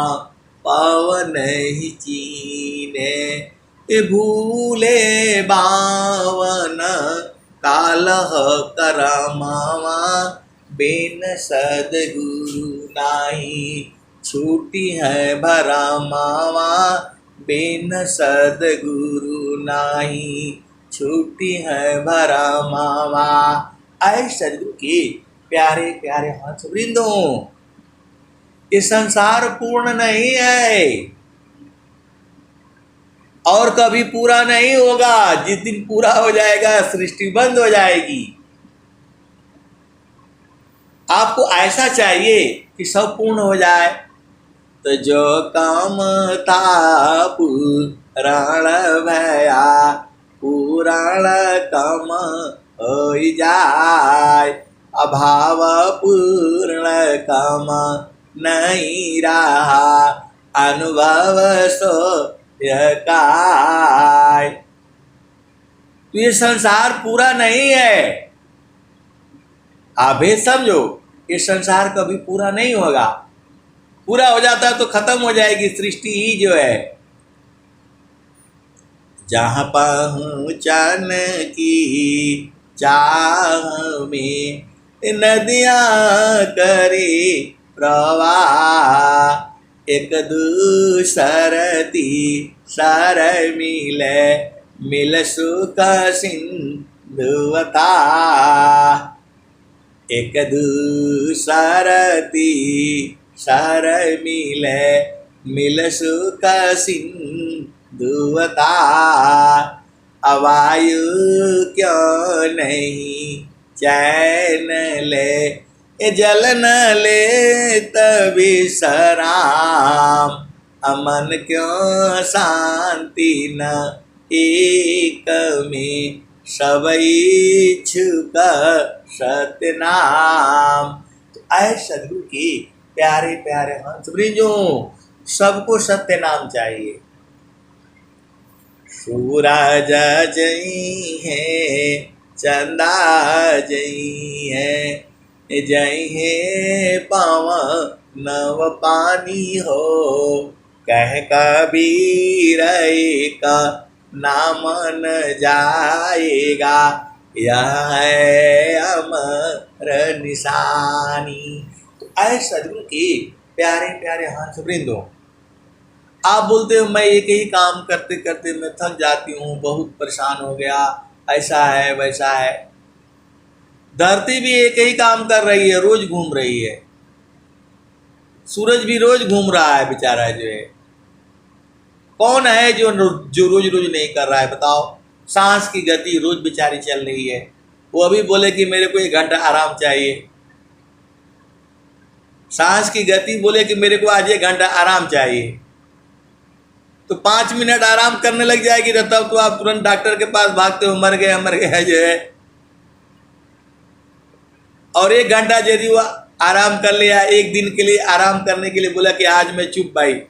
पावन ही चीने, भूले बावन कालह करमवा, बिन सद्गुरु नाही छूटी है भरमवा, बिन सद्गुरु नाही छूटी है भरमवा। ऐ सद्गुरु के प्यारे प्यारे हंस वृंदों, ये संसार पूर्ण नहीं है और कभी पूरा नहीं होगा। जिस दिन पूरा हो जाएगा सृष्टि बंद हो जाएगी। आपको ऐसा चाहिए कि सब पूर्ण हो जाए, तो जो काम था पुराण भया, पुराण काम हो जाए, अभाव पूर्ण काम नहीं रहा, अनुभव सो काय। तो ये संसार पूरा नहीं है, आप भेद समझो, ये संसार कभी पूरा नहीं होगा। पूरा हो जाता है तो खत्म हो जाएगी सृष्टि ही जो है। जहाँ पहुँचन की चाह में नदियाँ करे प्रवाह, एक दूसरती सर मिले, मिल सुख सिंधुवता, एक दूसरती सर मिले, मिल सुख सिंधुवता, अवायु क्यों नहीं चैन ले, जल न ले तभी सराम, अमन क्यों शांति न एक में, सब इच्छुक सतनाम। तो ऐ सद्गुरु की प्यारे प्यारे हंस वृंदों, सबको सत्य नाम चाहिए। सूरज जई है, चंदा जई है, जई है पवन नव पानी हो, कह कबीर का नाम न जाएगा, यह है अमर निशानी। तो ऐ सद्गुरु की प्यारे प्यारे हंस वृंदों, आप बोलते हो मैं एक ही काम करते करते मैं थक जाती हूँ, बहुत परेशान हो गया, ऐसा है वैसा है। धरती भी एक ही काम कर रही है, रोज घूम रही है। सूरज भी रोज घूम रहा है बेचारा जो है। कौन है जो रोज रोज नहीं कर रहा है बताओ। सांस की गति रोज बेचारी चल रही है। वो अभी बोले कि मेरे को 1 घंटा आराम चाहिए। सांस की गति बोले कि मेरे को आज 1 घंटा आराम चाहिए, तो 5 मिनट आराम करने लग जाएगी तो तब तो आप तुरंत डॉक्टर के पास भागते हो, मर गया जो है। और 1 घंटा यदि वो आराम कर लिया, एक दिन के लिए आराम करने के लिए बोला कि आज मैं चुप भाई,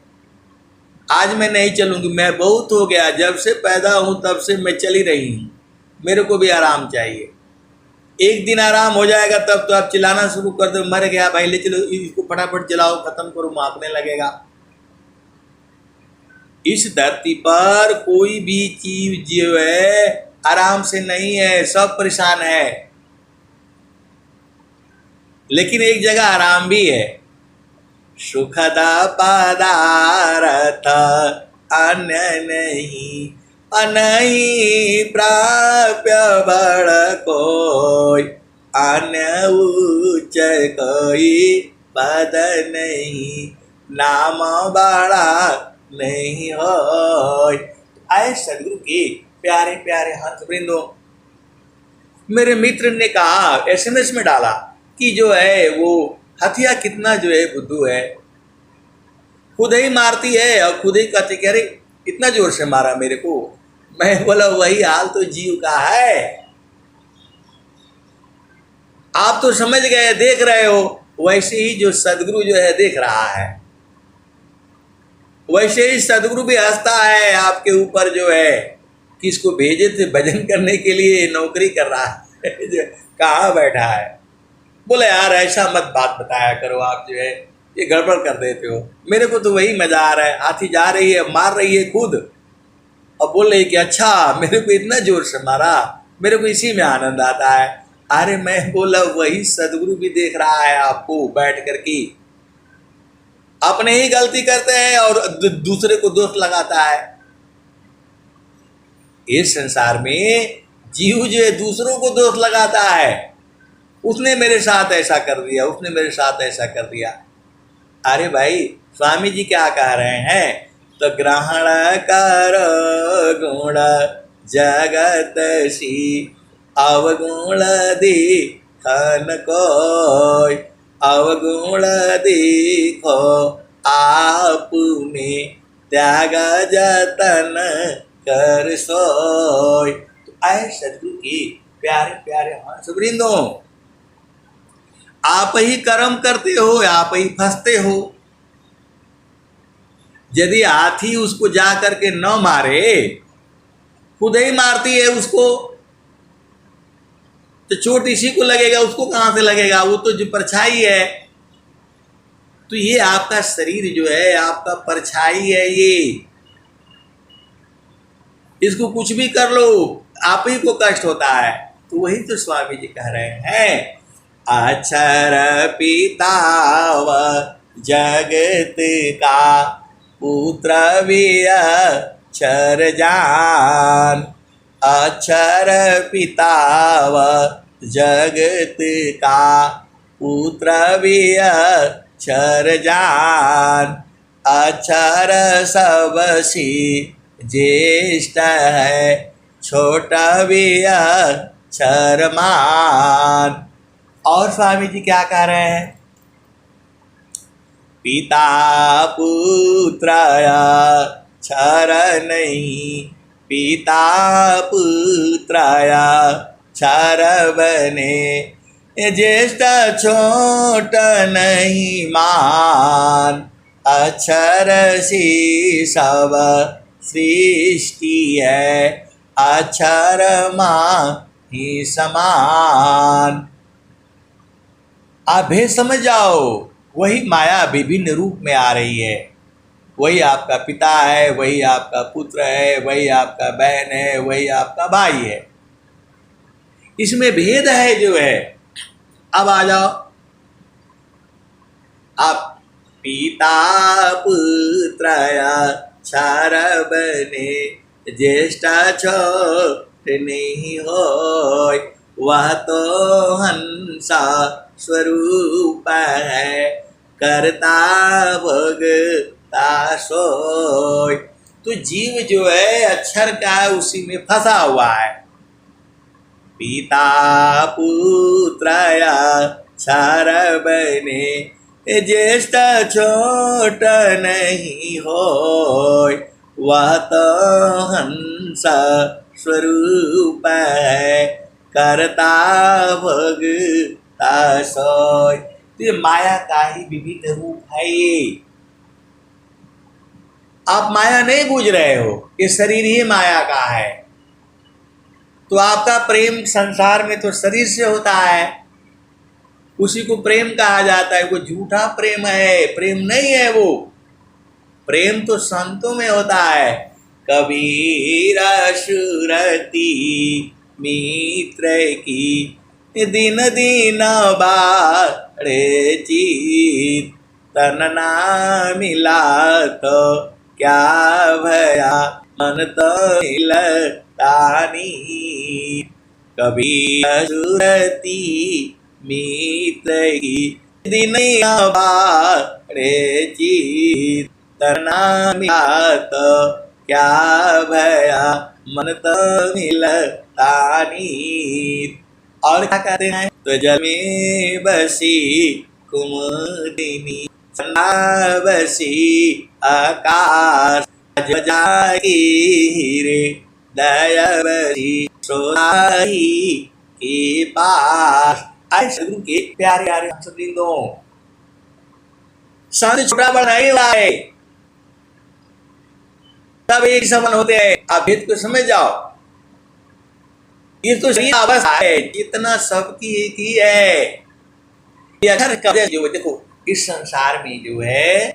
आज मैं नहीं चलूंगी, मैं बहुत हो गया, जब से पैदा हूं तब से मैं चली रही हूं, मेरे को भी आराम चाहिए। एक दिन आराम हो जाएगा तब तो आप चिल्लाना शुरू कर दो, मर गया भाई, ले चलो इसको, फटाफट चलाओ, खत्म करो, मांगने लगेगा। इस धरती पर कोई भी जीव जो है आराम से नहीं है, सब परेशान है। लेकिन एक जगह आराम भी है। सुखदा पदार्थ अन्य नहीं, अनही प्राप्य बड़ कोई, अन्य उच्च कोई पद नहीं, नाम बड़ा नहीं हो। आए सदगुरु के प्यारे प्यारे हंसवृंदों, मेरे मित्र ने कहा, SMS में डाला कि जो है वो हथिया कितना जो है बुद्धू है, खुद ही मारती है और खुद ही कहती कि अरे इतना जोर से मारा मेरे को। मैं बोला वही हाल तो जीव का है। आप तो समझ गए, देख रहे हो, वैसे ही जो सदगुरु जो है देख रहा है, वैसे ही सदगुरु भी हंसता है आपके ऊपर जो है। किसको भेजे थे भजन करने के लिए, नौकरी कर रहा है जो कहाँ बैठा है। बोले यार ऐसा मत बात बताया करो, आप जो है ये गड़बड़ कर देते हो, मेरे को तो वही मजा आ रहा है। हाथी जा रही है, मार रही है खुद, और बोल रही है कि अच्छा मेरे को इतना जोर से मारा, मेरे को इसी में आनंद आता है। अरे मैं बोला वही सदगुरु भी देख रहा है आपको बैठ कर के। अपने ही गलती करते हैं और दूसरे को दोष लगाता है। इस संसार में जीव जो है दूसरों को दोष लगाता है, उसने मेरे साथ ऐसा कर दिया, उसने मेरे साथ ऐसा कर दिया। अरे भाई स्वामी जी क्या कह रहे हैं, तो ग्रहण कर गुण जगत सी, अवगुण दिखन कोई, अवगुण दिखो आप में, त्याग जतन कर सोय। तो आए सदगुरु की प्यारे प्यारे हंसवृंदों, आप ही कर्म करते हो, आप ही फंसते हो। यदि हाथी उसको जा करके न मारे, खुद ही मारती है उसको, तो चोट इसी को लगेगा, उसको कहां से लगेगा, वो तो जो परछाई है। तो ये आपका शरीर जो है आपका परछाई है, ये इसको कुछ भी कर लो आप ही को कष्ट होता है। तो वही तो स्वामी जी कह रहे हैं, अक्षर पिताव जगत का, पुत्र भी अक्षर जान, अक्षर पिताव जगत का, पुत्र भी अक्षर जान, अक्षर सबसी ज्येष्ठ है, छोटा भी अक्षर मान। और स्वामी जी क्या कह रहे हैं, पिता पुत्र अक्षर नहीं, पिता पुत्र अक्षर बने, ज्येष्ठ छोट नहीं मान, अक्षर सी सब सृष्टि है, अक्षर मां ही समान। आप भेद समझ जाओ, वही माया विभिन्न रूप में आ रही है। वही आपका पिता है, वही आपका पुत्र है, वही आपका बहन है, वही आपका भाई है। इसमें भेद है जो है। अब आ जाओ आप, पिता पुत्र अक्षर बने, ज्येष्ठ छोट नहीं होय, वह तो हंसा स्वरूप है, करता भोगता सोय। तो जीव जो है अक्षर का है, उसी में फंसा हुआ है। पिता पुत्रया क्षर बने, ज्येष्ठ छोट नहीं होय। वह तो हंस स्वरूप है, करता भोगता सोय। तो ये माया का ही विविध रूप है। ये आप माया नहीं बूझ रहे हो, ये शरीर ही माया का है। तो आपका प्रेम संसार में तो शरीर से होता है, उसी को प्रेम कहा जाता है। वो झूठा प्रेम है, प्रेम नहीं है वो। प्रेम तो संतों में होता है। कबीर सुरती मित्र की, दिन दिन बाढ़े चित, तन ना मिला तो क्या भया, मन तो मिलतानी। कबीर सुरती मित्र की, दिन बाढ़े चित, तना मिला तो क्या भया, मन तो मिलतानी। और क्या कहते हैं? तो जल में बसी कुमुदिनी, बसी आकाश, जागी रे दयावरी सोनाही के पास। ऐसे गुरु के प्यारे प्यारे हंसवृंदों, संत छोटा बड़ा नहीं हुआ है, सब एक समान होते हैं। आप भेद को समझ जाओ। ये तो शरीर अवस्था है, जितना सबकी एक ही है। ये अक्षर जो देखो, इस संसार में जो है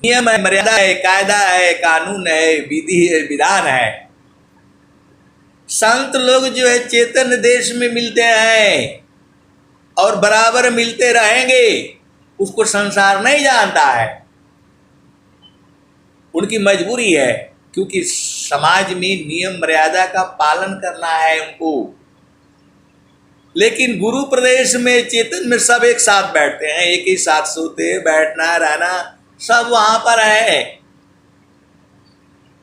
नियम है, मर्यादा है, कायदा है, कानून है, विधि है, विधान है। संत लोग जो है चेतन देश में मिलते हैं और बराबर मिलते रहेंगे। उसको संसार नहीं जानता है, उनकी मजबूरी है, क्योंकि समाज में नियम मर्यादा का पालन करना है उनको। लेकिन गुरु प्रदेश में चेतन में सब एक साथ बैठते हैं, एक ही साथ सोते, बैठना रहना सब वहां पर है।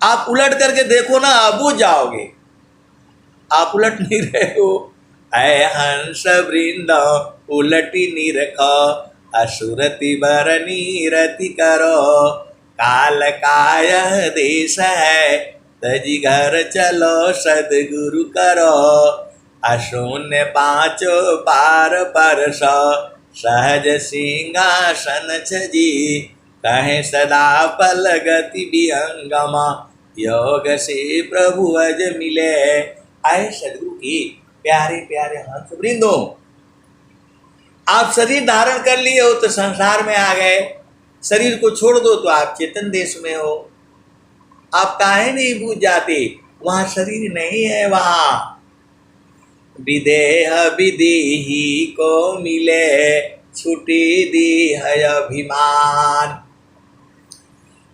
आप उलट करके देखो ना, आप बुझ जाओगे। आप उलट नहीं रहे हो। ऐ हंस वृंद उलटी निरखो, असुरति बरनी रति करो। काल काय देश है, तजी घर चलो सदगुरु करो। अशून्य पांचो पार परस, सहज सिंहासन छजी। कहे सदा पल गति विहंगम, योग से प्रभु अज मिले। आए सदगुरु के प्यारे प्यारे हंस वृंदों, आप शरीर धारण कर लिए हो तो संसार में आ गए, शरीर को छोड़ दो तो आप चेतन देश में हो। आप काहे नहीं भूल जाते? वहां शरीर नहीं है। वहां विदेह विदेही को मिले, छुटी दी है अभिमान।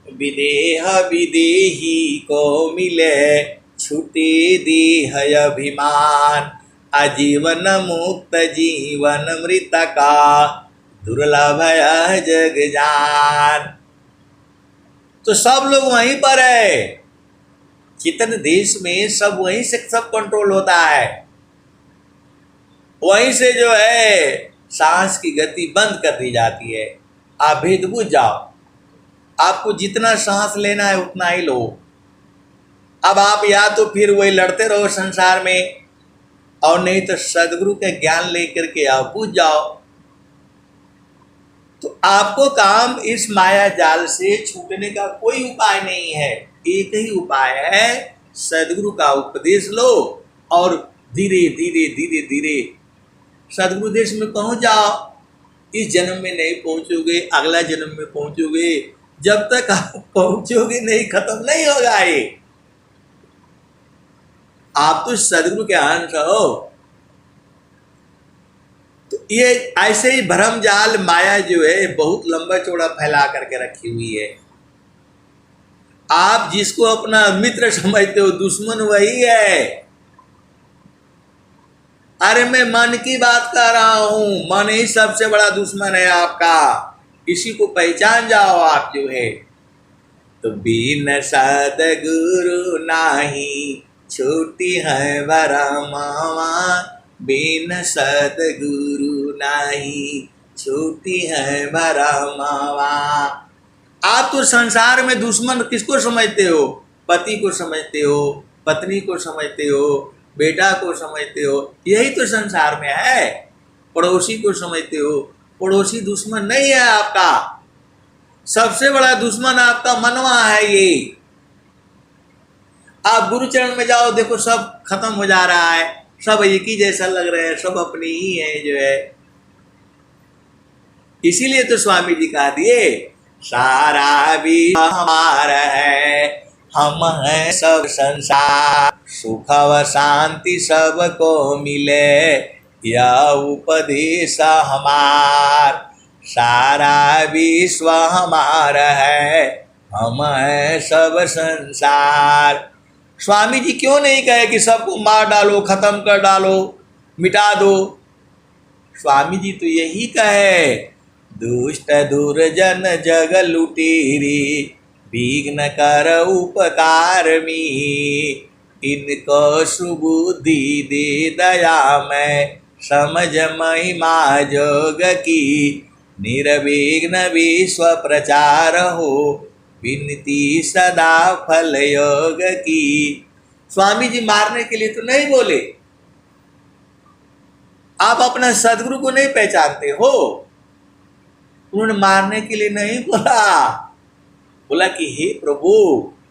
विदेह विदेही को मिले, छुटी दी है अभिमान। आजीवन मुक्त जीवन मृत का, दुर्लभ है जग जान। तो सब लोग वहीं पर है, चेतन देश में सब वहीं से सब कंट्रोल होता है। वहीं से जो है सांस की गति बंद कर दी जाती है। आप भेद बुझ जाओ, आपको जितना सांस लेना है उतना ही लो। अब आप या तो फिर वही लड़ते रहो संसार में, और नहीं तो सदगुरु के ज्ञान लेकर के आप बुझ जाओ। तो आपको काम इस माया जाल से छूटने का कोई उपाय नहीं है। एक ही उपाय है, सदगुरु का उपदेश लो और धीरे धीरे धीरे धीरे सदगुरु देश में पहुंच जाओ। इस जन्म में नहीं पहुंचोगे, अगला जन्म में पहुंचोगे। जब तक आप पहुंचोगे नहीं, खत्म नहीं होगा ये। आप तो सदगुरु के अंश हो। तो ये ऐसे ही भ्रम जाल माया जो है बहुत लंबा चौड़ा फैला करके रखी हुई है। आप जिसको अपना मित्र समझते हो, दुश्मन वही है। अरे मैं मन की बात कर रहा हूं, मन ही सबसे बड़ा दुश्मन है आपका, इसी को पहचान जाओ आप जो है। तो बिन सदगुरु नाही छोटी है भरमावा, बिन सदगुरु नाही छोटी है भरमावा। आप तो संसार में दुश्मन किसको समझते हो? पति को समझते हो, पत्नी को समझते हो, बेटा को समझते हो, यही तो संसार में है। पड़ोसी को समझते हो, पड़ोसी दुश्मन नहीं है आपका, सबसे बड़ा दुश्मन आपका मनवा है ये। आप गुरुचरण में जाओ, देखो सब खत्म हो जा रहा है, सब एक ही जैसा लग रहे हैं, सब अपनी ही है जो है। इसीलिए तो स्वामी जी कहा दिए, सारा भी हमारा है, हम हैं सब संसार, सुख व शांति सबको मिले, यह उपदेश हमार। सारा विश्व हमारा है, हम हैं सब संसार। स्वामी जी क्यों नहीं कहे कि सबको मार डालो, खत्म कर डालो, मिटा दो? स्वामी जी तो यही कहे, दुष्ट दुर्जन जग लुटेरी, विघ्न कर उपकार में, इनको सुबुद्धि दे दया में, समझ महिमा जोग की, निर्विघ्न विश्व प्रचार हो, विनती सदा फल योग की। स्वामी जी मारने के लिए तो नहीं बोले, आप अपना सदगुरु को नहीं पहचानते हो, उन्होंने मारने के लिए नहीं बोला, बोला कि हे प्रभु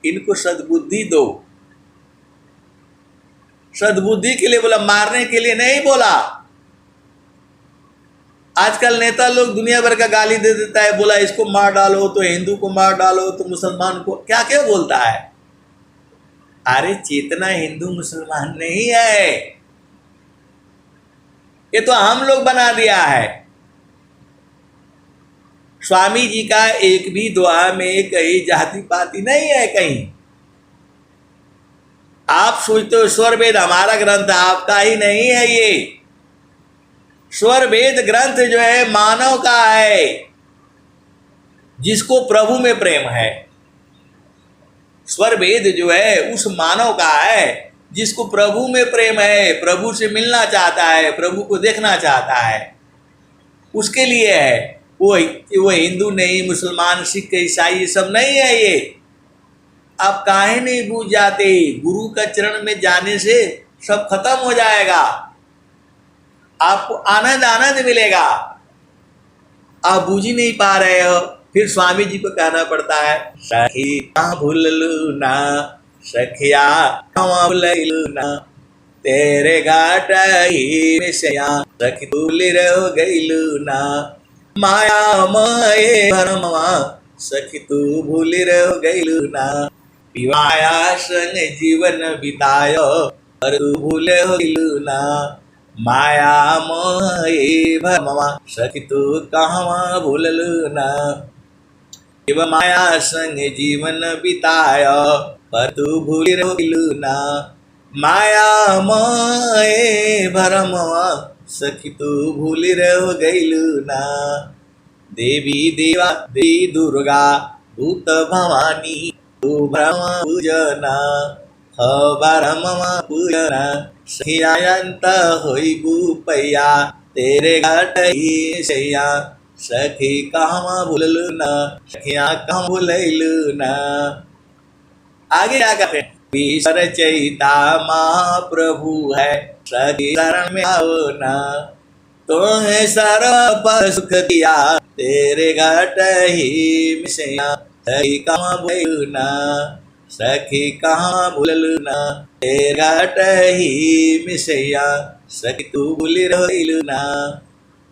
इनको सद्बुद्धि दो, सद्बुद्धि के लिए बोला, मारने के लिए नहीं बोला। आजकल नेता लोग दुनिया भर का गाली दे देता है, बोला इसको मार डालो, तो हिंदू को मार डालो, तो मुसलमान को, क्या क्या बोलता है। अरे चेतना हिंदू मुसलमान नहीं है, ये तो हम लोग बना दिया है। स्वामी जी का एक भी दुआ में कहीं जाति पाति नहीं है कहीं। आप सोचते हो स्वर वेद हमारा ग्रंथ, आपका ही नहीं है ये। स्वर वेद ग्रंथ जो है मानव का है, जिसको प्रभु में प्रेम है। स्वर वेद जो है उस मानव का है जिसको प्रभु में प्रेम है, प्रभु से मिलना चाहता है, प्रभु को देखना चाहता है, उसके लिए है। वो हिंदू नहीं, मुसलमान, सिख, ईसाई, ये सब नहीं है ये। आप काहे नहीं बूझ जाते? गुरु का चरण में जाने से सब खत्म हो जाएगा, आपको आनंद आनंद मिलेगा। आप बूझ ही नहीं पा रहे हो, फिर स्वामी जी को कहना पड़ता है, सखी भूललू ना, सखिया भूलू ना, तेरे घाट ही मिसया, सखी भूली रहो गईलू ना, माया माये भरमवा, सखी तू भूली रहो गईलू ना, विवाया संग जीवन बितायो, पर तू भूले हो गईलू ना, माया माये भरमवा, सखी तू कहवा भूललू ना, शिव माया संग जीवन बितायो, पर तू भूली रहो गईलू ना, माया माये भरमवा, सखी तू भूली रहो गईलू ना, देवी देवा देवी दुर्गा भूत भवानी तू ब्रह्म पूजना, ह ब्रह्म पूजना, सखियांत होई गुपैया, तेरे घाट ही सैया, सखी कहाँ भूललू ना, सखिया कहाँ भूलैलू ना। आगे क्या कहते हैं, ईश्वर चैता महाप्रभु है, सखी शरण में आओ ना, तुम्हें सर्व सुख दिया, तेरे घाट ही मिसैया, सखी कहाँ भूललू ना, सखी कहाँ भूललू ना, तेरे घाट ही मिसैया, सखी तू भूली रहीलू ना,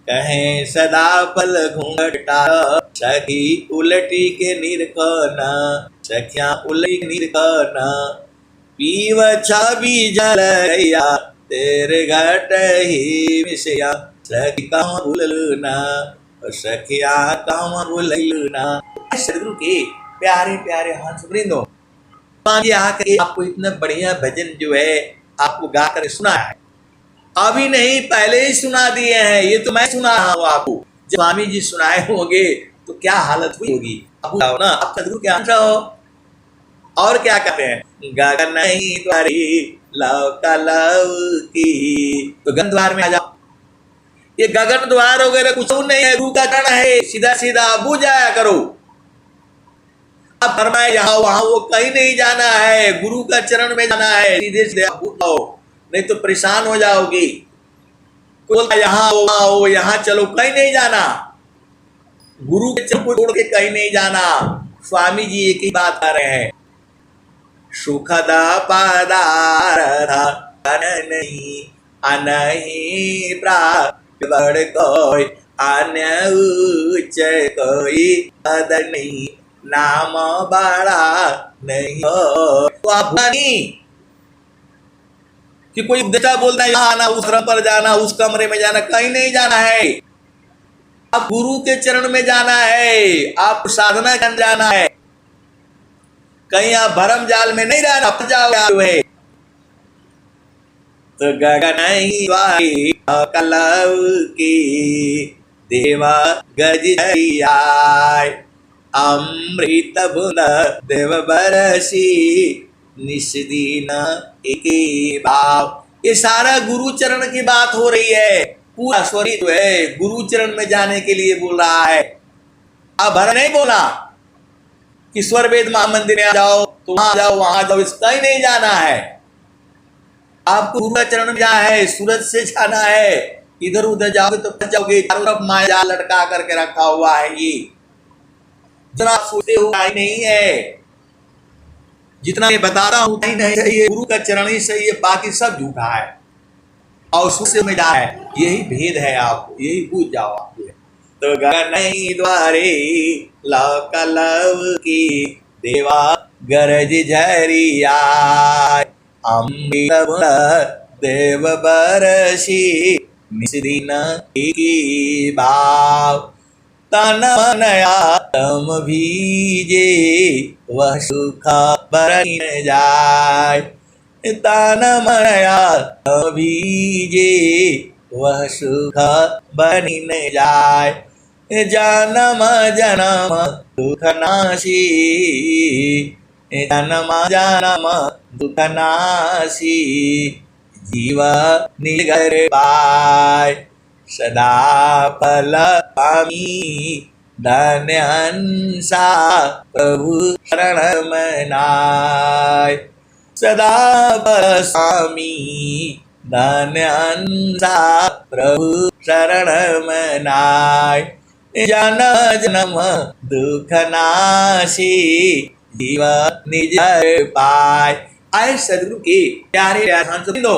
कहें सदा पल घूंघटा, सखी उलटी के निरकना, सखियाँ उलटी निरकना, पीव छवि जलैया, तेरे घाट ही मिसैया, सखी कहाँ भूललू ना, सखिया कहाँ भूललू ना। सदगुरु के प्यारे प्यारे हंस वृंदो, आकर आपको इतना बढ़िया भजन जो है आपको गाकर सुना है। अभी नहीं, पहले ही सुना दिए हैं, ये तो मैं सुना रहा हूँ आपको। जब स्वामी जी सुनाए होंगे तो क्या हालत हुई होगी, आप बताओ ना। आप सदगुरु के अंश हो। और क्या कहते हैं, गगन नहीं द्वारी लव की, तो गगन द्वार में आ जाओ। ये गगन द्वार वगैरह कुछ नहीं है, गुरु का चरण है, सीधा सीधा बुझ जाया करो। आप फरमाए यहाँ वहां वो कहीं नहीं जाना है, गुरु का चरण में जाना है, सीधे सीधे आप बुझ जाओ, नहीं तो परेशान हो जाओगी। बोलता यहाँ हो वहां हो, यहाँ चलो, कहीं नहीं जाना, गुरु के चरण को छोड़ के कहीं नहीं जाना। स्वामी जी एक ही बात कर रहे हैं, सुखदा पदार्थ नहीं अनही प्राप्त बड़ कोई अन्य उच्च कोई पद नहीं, नाम बड़ा नहीं हो। तो आप नहीं कि कोई उपदेशा बोलता है यहाँ आना, उस रंग पर जाना, उस कमरे में जाना, कहीं नहीं जाना है। आप गुरु के चरण में जाना है, आप साधना कर जाना है, कहीं आप भरम जाल में नहीं रहना, फंस जाओगे। तो गगन द्वारी कलव की देवा गज आय, अमृत बुंद देव बरसी निस्दीन एक भाव। ये सारा गुरु चरण की बात हो रही है, पूरा स्वरी जो है गुरु चरण में जाने के लिए बोल रहा है। आप भर नहीं बोला कि स्वर वेद महामंदिर में आ जाओ, तो वहां जाओ वहां जाओ, इसका ही नहीं जाना है। आपको गुरु का चरण में जाना है, सूरज से जाना है, इधर उधर जाओगे तो फंस जाओगे, चारों तरफ माया लटका करके रखा हुआ है। ये जितना आप सोचते हो ही नहीं है, जितना मैं बता रहा हूं नहीं नहीं सही है, गुरु का चरण ही सही है, बाकी सब झूठा है और सूर्य में जा है। यही भेद है, आपको यही पूछ जाओ आप। तो गगन द्वारे लव की देवा गरज झरिया, अमृत देव बरसी निस्दीन की भाव। तन मनया तम भीजे वह सुख बरन जाय, तन मनया तम भीजे वह सुख बन जाय। जन्म जन्म दुख नाशी, जन्म जन्म दुख नाशी, जीव निगर पाय। सदा फल पामी धन्य हंसा प्रभु शरण मनाय, सदा फल स्वामी धन्य हंसा प्रभु शरण मनाय। जन जन्म दुख नाशी, जीव निज पाय। आए सदगुरु के प्यारे दो,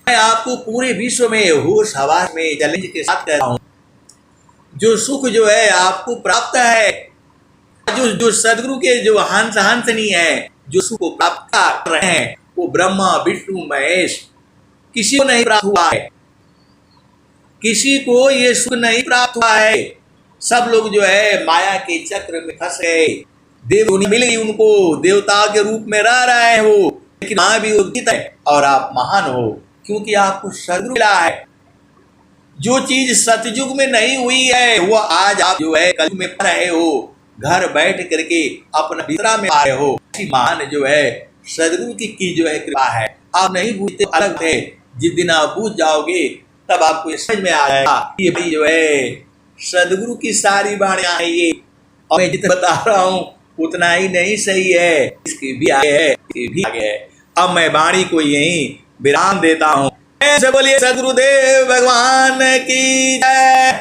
मैं आपको पूरे विश्व में होश हवास में चैलेंज के साथ कह रहा हूँ, जो सुख जो है आपको प्राप्त है, जो सदगुरु के जो हंस हंसनी है, जो सुख को प्राप्त कर रहे हैं, वो ब्रह्मा विष्णु महेश किसी को नहीं प्राप्त हुआ है, किसी को ये सुख नहीं प्राप्त हुआ है। सब लोग जो है माया के चक्र में फंस गए, देव मिली उनको, देवता के रूप में रह रहे हैं वो, लेकिन वहां भी उदित है और आप महान हो, क्योंकि आपको सदगुरु मिला है। जो चीज सतयुग में नहीं हुई है वो आज आप जो है कलयुग में पा रहे हो, घर बैठ करके अपना भीतरा में आ रहे हो। महान जो है सदगुरु की जो है कृपा है। आप नहीं बूझते अलग थे, जिस दिन आप बूझ जाओगे तब आपको समझ में आ जाएगा ये भाई जो है सदगुरु की सारी बाणियां है ये, और मैं जितना बता रहा हूँ उतना ही नहीं सही है, इसके भी आगे है, इसके भी आगे है। अब मैं वाणी को यहीं विराम देता हूँ। ऐसे बोलिए सदगुरुदेव भगवान की जय।